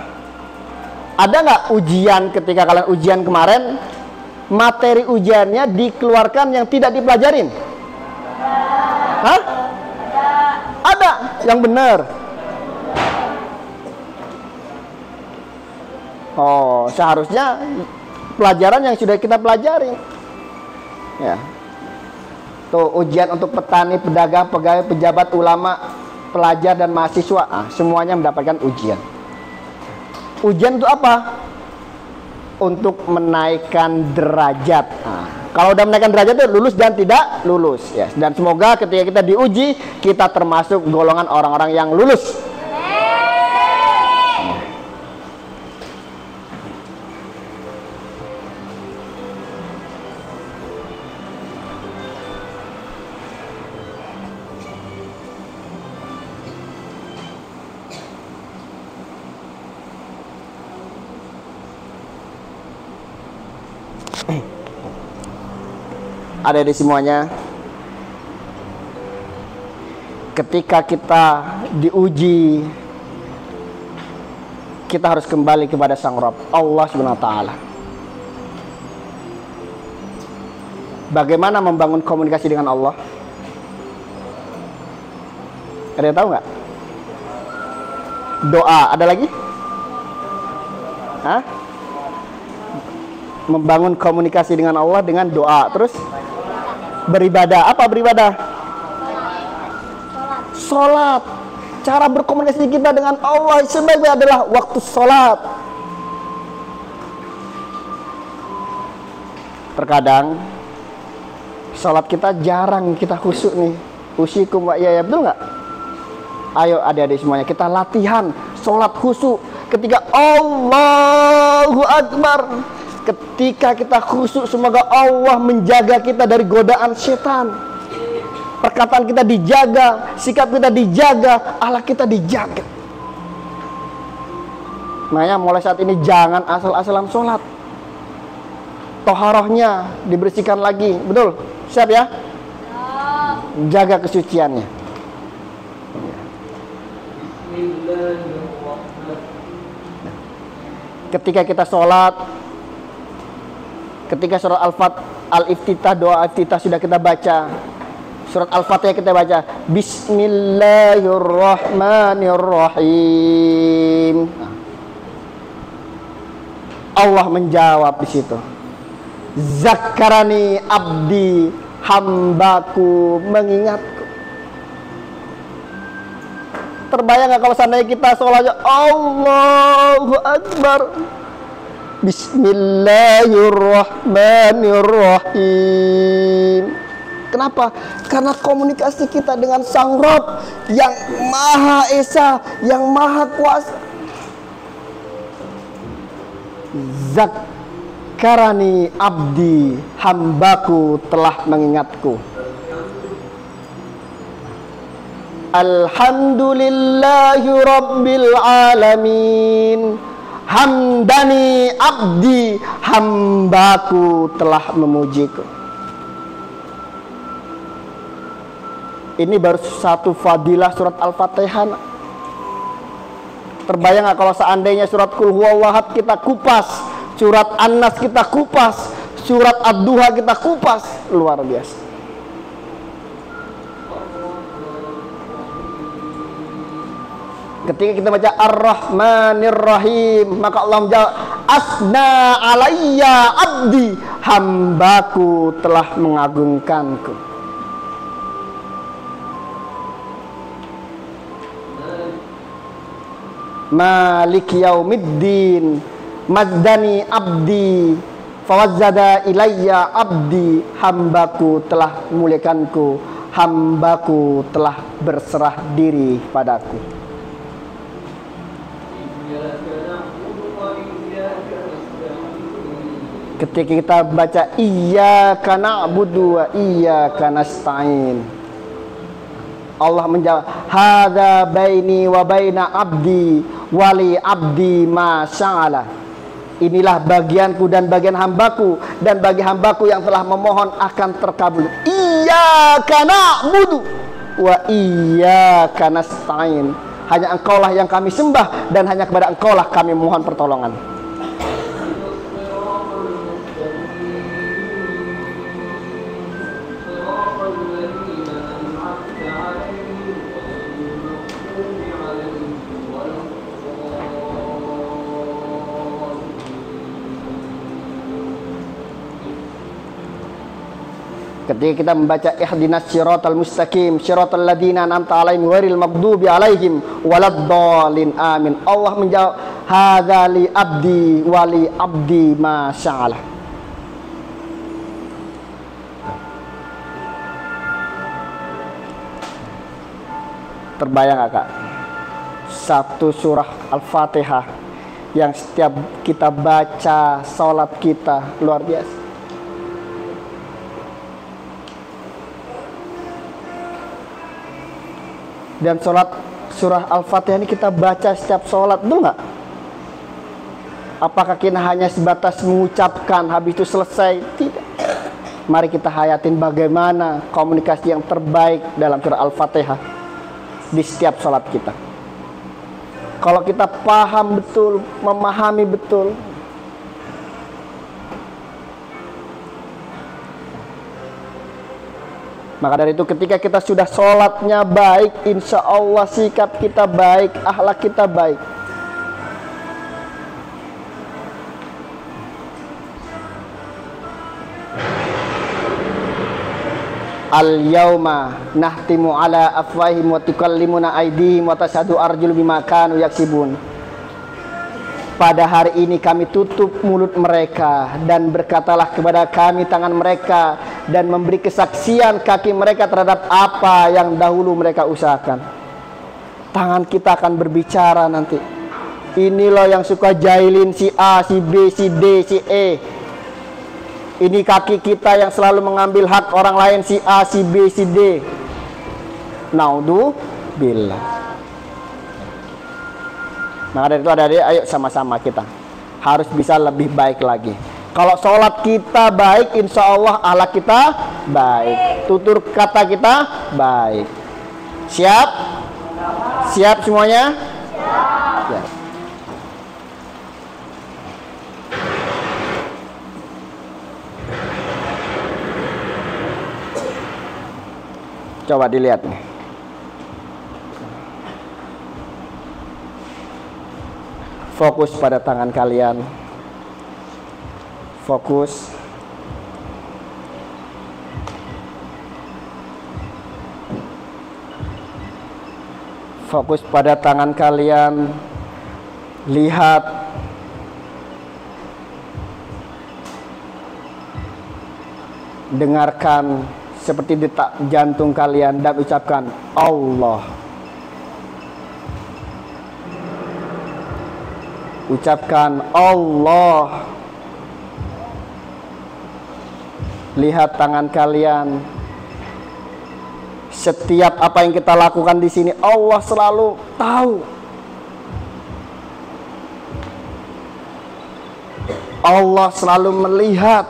[SPEAKER 1] Ada nggak ujian ketika kalian ujian kemarin, materi ujiannya dikeluarkan yang tidak dipelajarin? Hah? Ada yang benar. Oh, seharusnya pelajaran yang sudah kita pelajari. Ya. Tuh ujian untuk petani, pedagang, pegawai, pejabat, ulama, pelajar dan mahasiswa, semuanya mendapatkan ujian. Ujian itu apa? Untuk menaikkan derajat. Kalau udah menaikkan derajat itu lulus dan tidak lulus. Ya. Dan semoga ketika kita diuji, kita termasuk golongan orang-orang yang lulus. Ada di semuanya. Ketika kita diuji, kita harus kembali kepada Sang Rabb, Allah Subhanahu wa taala. Bagaimana membangun komunikasi dengan Allah? Ada yang tahu nggak? Doa, ada lagi? Hah? Membangun komunikasi dengan Allah dengan doa. Terus beribadah. Apa beribadah? Sholat. Cara berkomunikasi kita dengan Allah sebaiknya adalah waktu sholat. Terkadang sholat kita jarang kita khusyuk nih. Usikum wa iyaya, betul nggak? Ayo adik-adik semuanya, kita latihan sholat khusyuk. Ketika Allahu Akbar, ketika kita khusyuk, semoga Allah menjaga kita dari godaan setan. Perkataan kita dijaga, sikap kita dijaga, akhlak kita dijaga. Makanya mulai saat ini jangan asal-asalan sholat. Toharohnya dibersihkan lagi, betul? Siap ya? Jaga kesuciannya. Ketika kita sholat, ketika surat Al-Iftitah, doa Iftitah sudah kita baca, surat Al-Fatihah kita baca, Bismillahirrahmanirrahim. Allah menjawab di situ. Zakarani abdi, hambaku mengingatku. Terbayang gak kalau seandainya kita sholatnya Allahu Akbar, Bismillahirrahmanirrahim. Kenapa? Karena komunikasi kita dengan Sang Rabb yang Maha Esa, yang Maha Kuasa. Zakarani abdi, hambaku telah mengingatku. Alhamdulillahi rabbil alamin, hamdani abdi, hambaku telah memujiku. Ini baru satu fadilah surat Al-Fatihah. Terbayang gak kalau seandainya surat Qul Huwallahu Ahad kita kupas, surat An-Nas kita kupas, surat Ad-Duha kita kupas, luar biasa. Ketika kita baca Ar-Rahmanir-Rahim, maka Allah menjawab, Asna alayya abdi, hambaku telah mengagungkanku. Malik yaumiddin, mazdani abdi, fawazzada ilayya abdi, hambaku telah memuliakanku, hambaku telah berserah diri padaku. Ketika kita baca iyyaka na'budu wa iyyaka nasta'in, Allah menjawab, hadza baini wa baina abdi wali abdi ma sya'ala. Inilah bagianku dan bagian hambaku, dan bagi hambaku yang telah memohon akan terkabul. Iyyaka na'budu wa iyyaka nasta'in. Hanya Engkaulah yang kami sembah, dan hanya kepada Engkaulah kami mohon pertolongan. Ketika kita membaca ihdinas siratal mustaqim, siratal ladzina an'amta 'alaihim ghairil maghdubi 'alaihim waladdallin, amin. Allah menjawab, hadza li abdi wa li abdi ma sya'ala. Terbayang gak, Kak? Satu surah Al-Fatihah yang setiap kita baca salat kita luar biasa. Dan sholat surah Al-Fatihah ini kita baca setiap sholat, betul nggak? Apakah kita hanya sebatas mengucapkan habis itu selesai? Tidak. Mari kita hayatin bagaimana komunikasi yang terbaik dalam surah Al-Fatihah di setiap sholat kita. Kalau kita paham betul, memahami betul, maka dari itu ketika kita sudah sholatnya baik, insya Allah sikap kita baik, akhlak kita baik. Al-yawma nahtimu ala afwahihim wa tukallimuna aydihim wa tashhadu arjuluhum bima kanu yaksibun. Pada hari ini kami tutup mulut mereka dan berkatalah kepada kami tangan mereka, dan memberi kesaksian kaki mereka terhadap apa yang dahulu mereka usahakan. Tangan kita akan berbicara nanti. Ini loh yang suka jahilin si A, si B, si D, si E. Ini kaki kita yang selalu mengambil hak orang lain, si A, si B, si D. Naudzubillah. Maka dari itu adik-adik, ayo sama-sama kita harus bisa lebih baik lagi. Kalau sholat kita baik, insya Allah akhlak kita baik, tutur kata kita baik. Siap? Siap semuanya? Siap. Coba dilihat nih. Fokus pada tangan kalian. Fokus. Fokus pada tangan kalian. Lihat. Dengarkan seperti detak jantung kalian dan ucapkan Allah. Ucapkan Allah. Lihat tangan kalian. Setiap apa yang kita lakukan di sini Allah selalu tahu. Allah selalu melihat.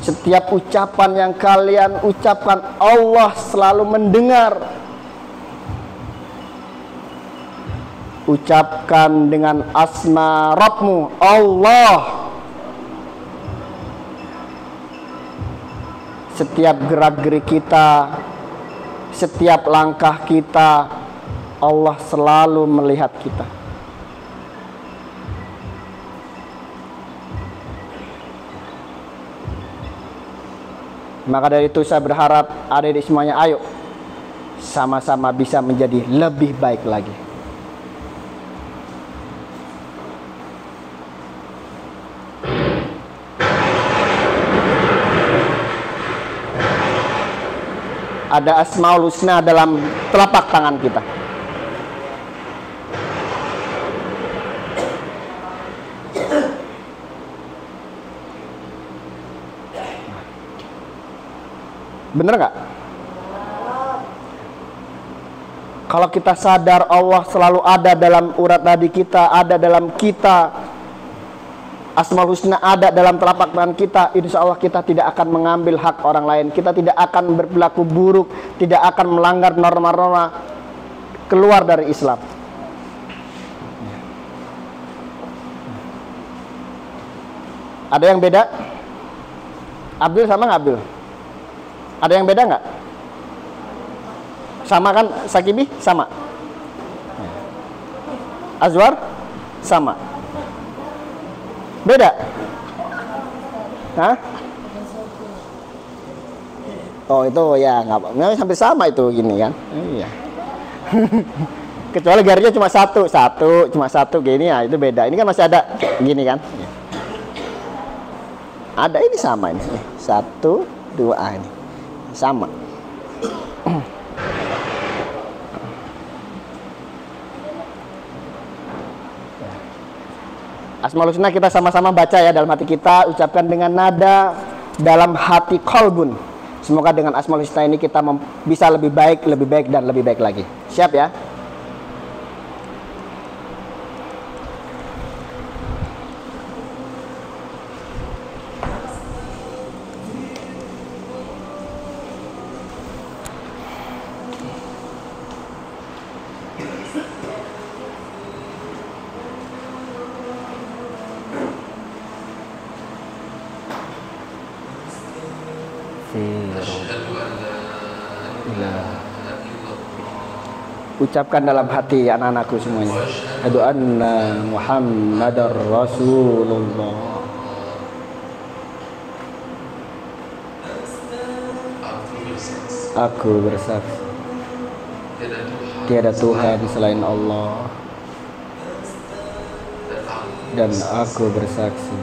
[SPEAKER 1] Setiap ucapan yang kalian ucapkan Allah selalu mendengar. Ucapkan dengan asma Rabbmu Allah. Setiap gerak-gerik kita, setiap langkah kita, Allah selalu melihat kita. Maka dari itu saya berharap adik-adik semuanya, ayo sama-sama bisa menjadi lebih baik lagi. Ada Asmaul Husna dalam telapak tangan kita. Bener nggak? Kalau kita sadar Allah selalu ada dalam urat nadi kita, ada dalam kita, Asmaul Husna ada dalam telapak tangan kita, insya Allah kita tidak akan mengambil hak orang lain, kita tidak akan berperilaku buruk, tidak akan melanggar norma-norma keluar dari Islam. Ada yang beda? Abdul sama nggak Abdul? Ada yang beda nggak? Sama kan Sakibi? Sama. Azwar? Sama. Beda? Hah? Oh itu ya nggak apa-apa. Hampir sama itu gini kan? Iya. Kecuali garisnya cuma satu gini ya itu beda. Ini kan masih ada gini kan? Ada ini sama ini. 1, 2 ini. Sama. Asmaul Husna kita sama-sama baca ya dalam hati kita, ucapkan dengan nada dalam hati qalbun. Semoga dengan Asmaul Husna ini kita bisa lebih baik dan lebih baik lagi. Siap ya? ucapkan dalam hati anak-anakku semuanya. Asyhadu anna Muhammadar Rasulullah. Aku bersaksi tiada Tuhan selain Allah, dan aku bersaksi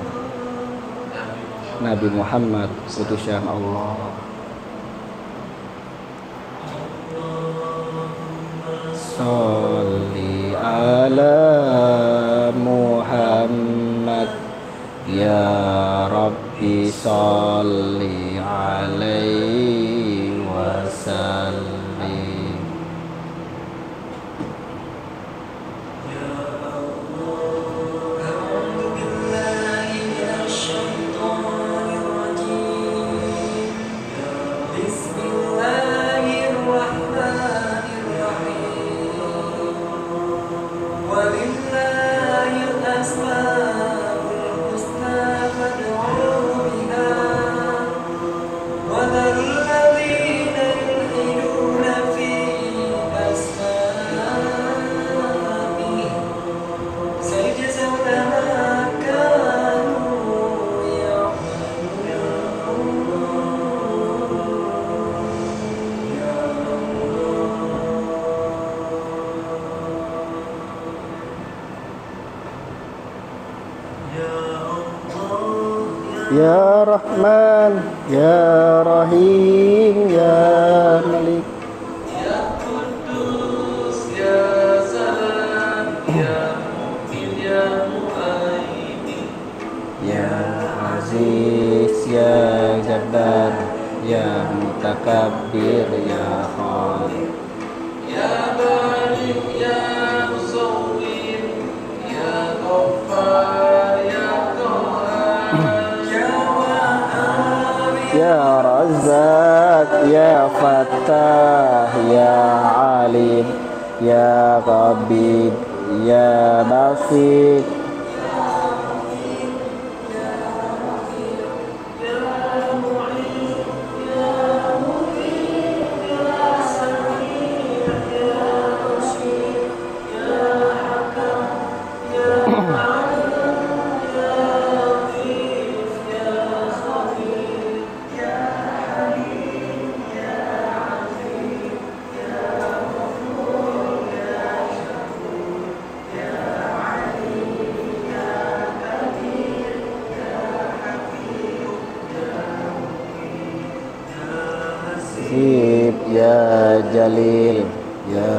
[SPEAKER 1] Nabi Muhammad utusan Allah. Sholli ala Muhammad ya Rabbi, sholli alaihi wasallim. Ya Rahman, Ya Rahim, Ya Malik,
[SPEAKER 3] Ya Kudus, Ya Salam, Ya Mu'min, Ya Mu'aimin,
[SPEAKER 1] Ya Aziz, Ya Jabbar, Ya Mutakabbir, Ya Khaliq,
[SPEAKER 3] Ya Bari, Ya Musawwir, Ya Ghaffar, Ya Qahhar,
[SPEAKER 1] Ya Razzaq, Ya Fattah, Ya Alim, Ya Qabid, Ya Basit, Ya Jalil, Ya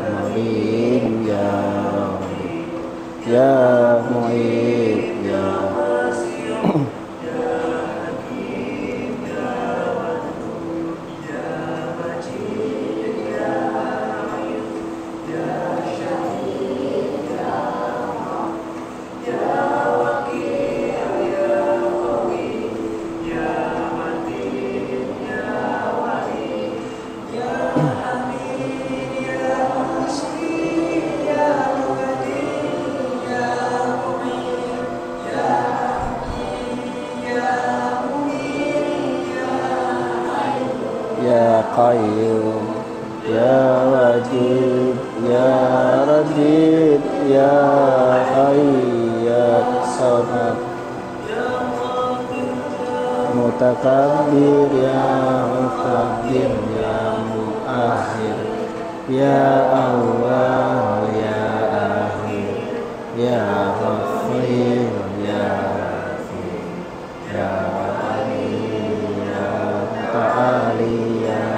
[SPEAKER 1] Mu'in, Ya Rabbi, Ya Mu'in, Ya Ya Qayyum, Ya Wajid, Ya Rajid, Ya Hayy, Ya Samad, Mutakabbir, Ya Mutakabbir, Ya Muakhir, Ya Awwal, Ya Akhir, Ya Ghafir, Ya Ghafir, Ya Ali, Ya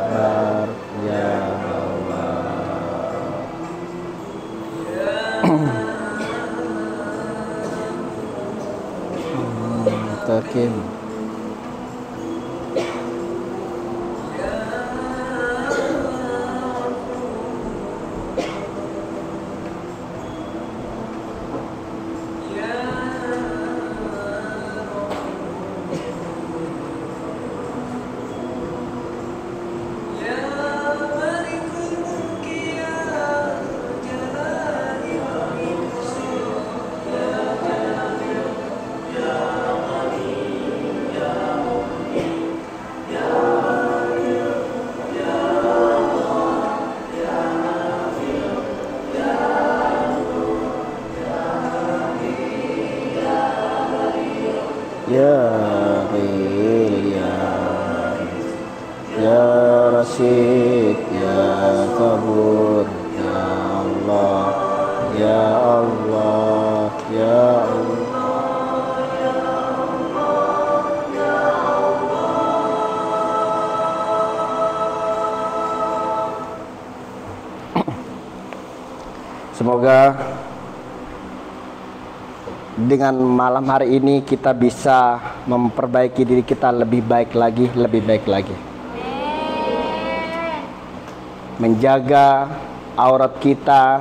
[SPEAKER 1] Bar, Ya Allah. Mustaqim. Ya Ghil Ya Rasyid Ya Sabur Ya Allah Ya Allah Ya Allah. Semoga dengan malam hari ini kita bisa memperbaiki diri kita lebih baik lagi, lebih baik lagi. Menjaga aurat kita,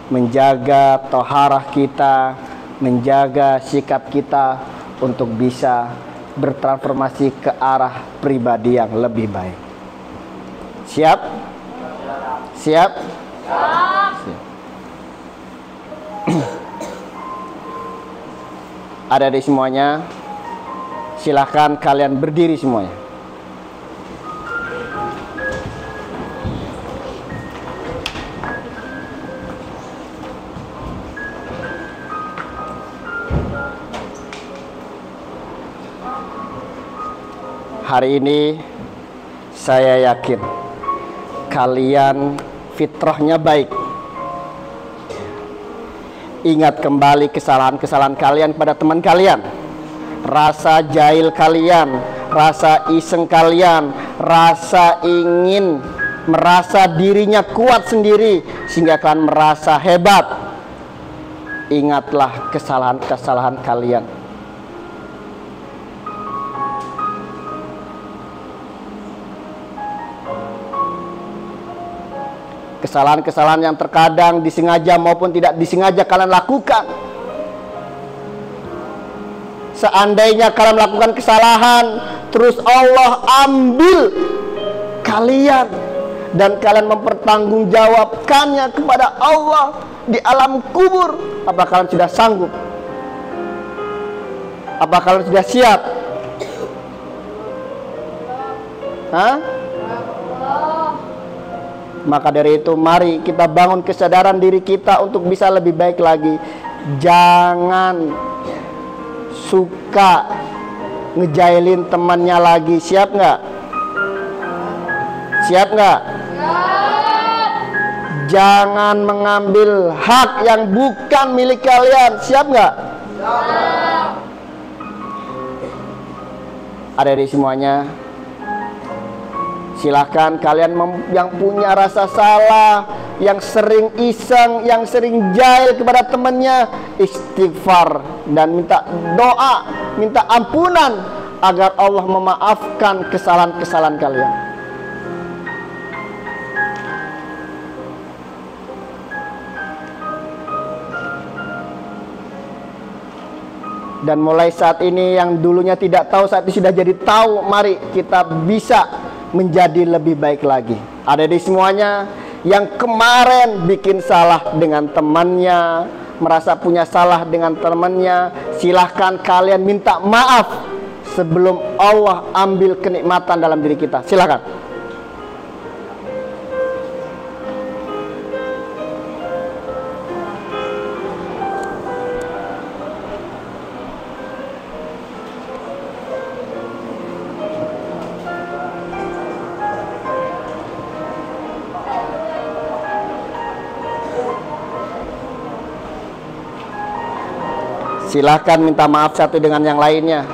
[SPEAKER 1] menjaga toharah kita, menjaga sikap kita untuk bisa bertransformasi ke arah pribadi yang lebih baik. Siap? Siap? Siap. Adik-adik semuanya, silahkan kalian berdiri semuanya. Hari ini saya yakin kalian fitrahnya baik. Ingat kembali kesalahan-kesalahan kalian pada teman kalian, rasa jahil kalian, rasa iseng kalian, rasa ingin merasa dirinya kuat sendiri sehingga kalian merasa hebat. Ingatlah kesalahan-kesalahan kalian. Kesalahan-kesalahan yang terkadang disengaja maupun tidak disengaja kalian lakukan. Seandainya kalian melakukan kesalahan, terus Allah ambil kalian dan kalian mempertanggungjawabkannya kepada Allah di alam kubur, apa kalian sudah sanggup? Apa kalian sudah siap? Hah? Maka dari itu mari kita bangun kesadaran diri kita untuk bisa lebih baik lagi. Jangan suka ngejailin temannya lagi. Siap nggak? Siap nggak? Jangan mengambil hak yang bukan milik kalian. Siap nggak? Adik-adik semuanya, silahkan kalian yang punya rasa salah, yang sering iseng, yang sering jahil kepada temannya, istighfar dan minta doa, minta ampunan agar Allah memaafkan kesalahan-kesalahan kalian. Dan mulai saat ini yang dulunya tidak tahu saat ini sudah jadi tahu. Mari kita bisa menjadi lebih baik lagi. Adik-adik semuanya yang kemarin bikin salah dengan temannya, merasa punya salah dengan temannya, silahkan kalian minta maaf sebelum Allah ambil kenikmatan dalam diri kita. Silahkan. Silahkan minta maaf satu dengan yang lainnya.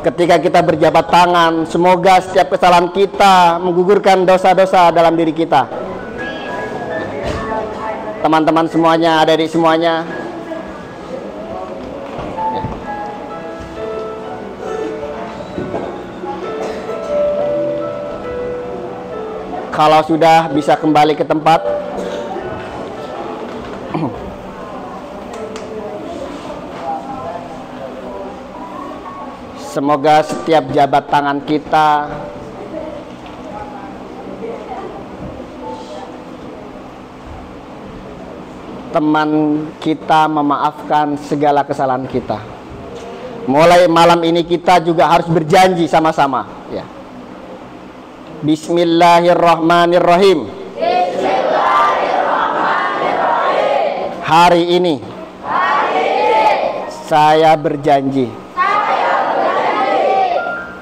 [SPEAKER 1] Ketika kita berjabat tangan, semoga setiap kesalahan kita menggugurkan dosa-dosa dalam diri kita. Teman-teman semuanya, adik-adik semuanya, kalau sudah bisa kembali ke tempat. Semoga setiap jabat tangan kita teman kita memaafkan segala kesalahan kita. Mulai malam ini kita juga harus berjanji sama-sama, ya. Bismillahirrahmanirrahim. Bismillahirrahmanirrahim. Hari ini saya berjanji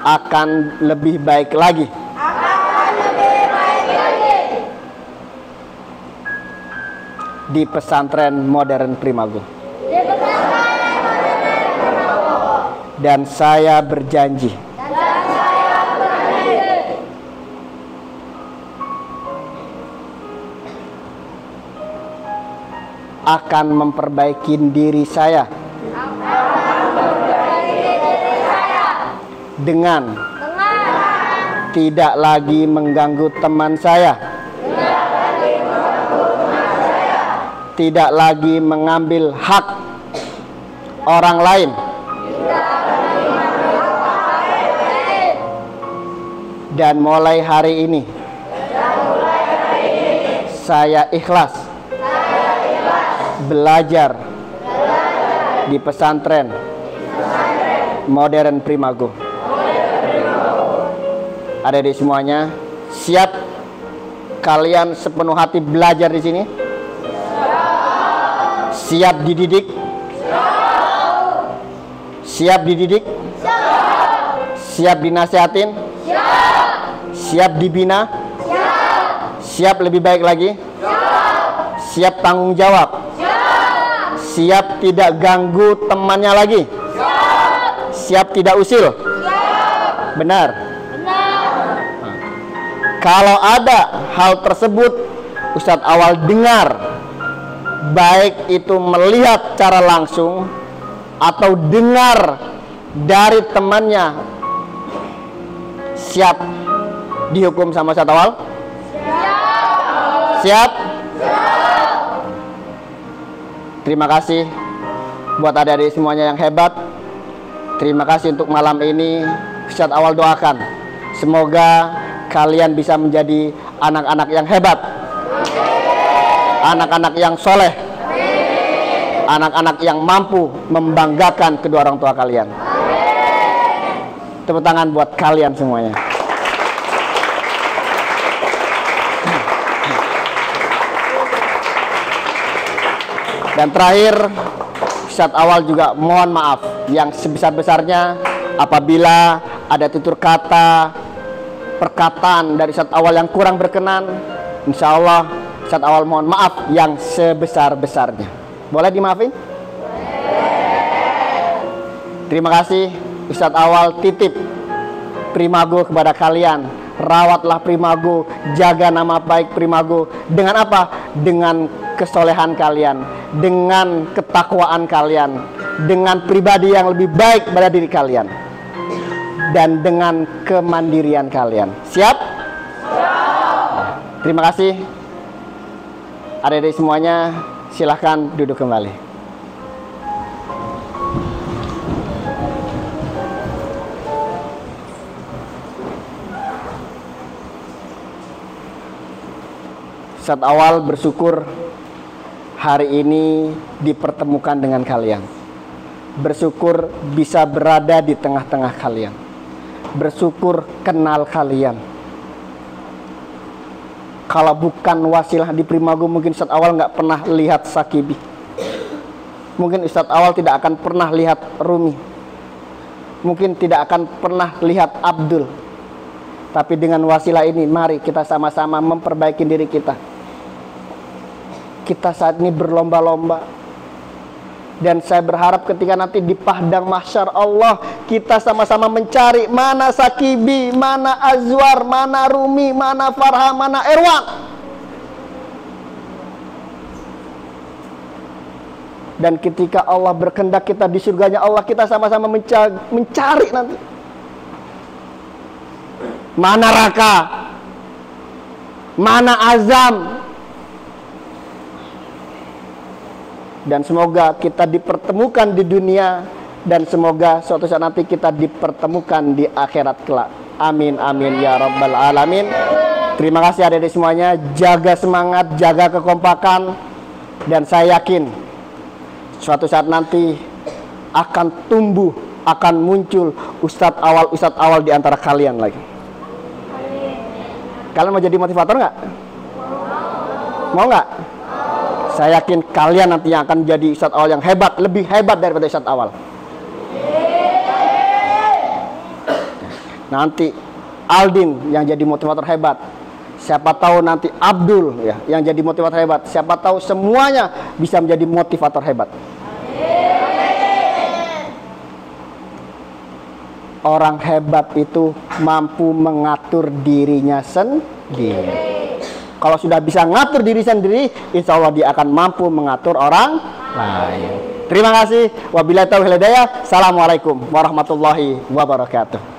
[SPEAKER 1] akan lebih baik lagi. Di pesantren modern Primago. Dan saya berjanji akan memperbaiki diri saya dengan tidak lagi mengganggu teman saya, tidak lagi mengambil hak orang lain, dan mulai hari ini saya ikhlas belajar di pesantren modern Primago. Adik-adik semuanya, siap kalian sepenuh hati belajar di sini? Siap dididik? Siap dididik? Siap dinasihatin? Siap dibina? Siap lebih baik lagi? Siap tanggung jawab? Siap tidak ganggu temannya lagi? Siap tidak usil? Benar? Kalau ada hal tersebut Ustadz Awal dengar, baik itu melihat secara langsung atau dengar dari temannya, siap dihukum sama Ustadz Awal? Siap? Terima kasih buat adik-adik semuanya yang hebat. Terima kasih untuk malam ini. Ustadz Awal doakan semoga kalian bisa menjadi anak-anak yang hebat, anak-anak yang soleh, anak-anak yang mampu membanggakan kedua orang tua kalian. Tepuk tangan buat kalian semuanya. Dan terakhir, Ustadz Awal juga mohon maaf yang sebesar-besarnya apabila ada tutur kata, perkataan dari Ustadz Awal yang kurang berkenan. Insya Allah Ustadz Awal mohon maaf yang sebesar-besarnya. Boleh dimaafin? Terima kasih. Ustadz Awal titip Primago kepada kalian. Rawatlah Primago, jaga nama baik Primago. Dengan apa? Dengan kesolehan kalian, dengan ketakwaan kalian, dengan pribadi yang lebih baik pada diri kalian, dan dengan kemandirian kalian. Siap? Terima kasih. Adik-adik semuanya, silahkan duduk kembali. Ustadz Awal bersyukur hari ini dipertemukan dengan kalian. Bersyukur bisa berada di tengah-tengah kalian. Bersyukur kenal kalian. Kalau bukan wasilah di Primago, mungkin Ustadz Awal nggak pernah lihat Sakibi. Mungkin Ustadz Awal tidak akan pernah lihat Rumi. Mungkin tidak akan pernah lihat Abdul. Tapi dengan wasilah ini, mari kita sama-sama memperbaiki diri kita. Kita saat ini berlomba-lomba. Dan saya berharap ketika nanti di padang mahsyar Allah, kita sama-sama mencari mana Sakibi, mana Azwar, mana Rumi, mana Farha, mana Erwan. Dan ketika Allah berkehendak kita di surganya Allah, kita sama-sama mencari nanti. Mana Raka, mana Azam. Dan semoga kita dipertemukan di dunia, dan semoga suatu saat nanti kita dipertemukan di akhirat kelak. Amin, amin, ya rabbal alamin. Terima kasih adik-adik semuanya. Jaga semangat, jaga kekompakan. Dan saya yakin suatu saat nanti akan tumbuh, akan muncul ustadz awal di antara kalian lagi. Kalian mau jadi motivator nggak? Mau nggak? Saya yakin kalian nanti yang akan jadi ustadz awal yang hebat, lebih hebat daripada ustadz awal. Nanti Aldin yang jadi motivator hebat. Siapa tahu nanti Abdul ya yang jadi motivator hebat. Siapa tahu semuanya bisa menjadi motivator hebat. Orang hebat itu mampu mengatur dirinya sendiri. Kalau sudah bisa ngatur diri sendiri, insya Allah dia akan mampu mengatur orang lain. Terima kasih. Wabillahi taufiq wal hidayah. Assalamualaikum warahmatullahi wabarakatuh.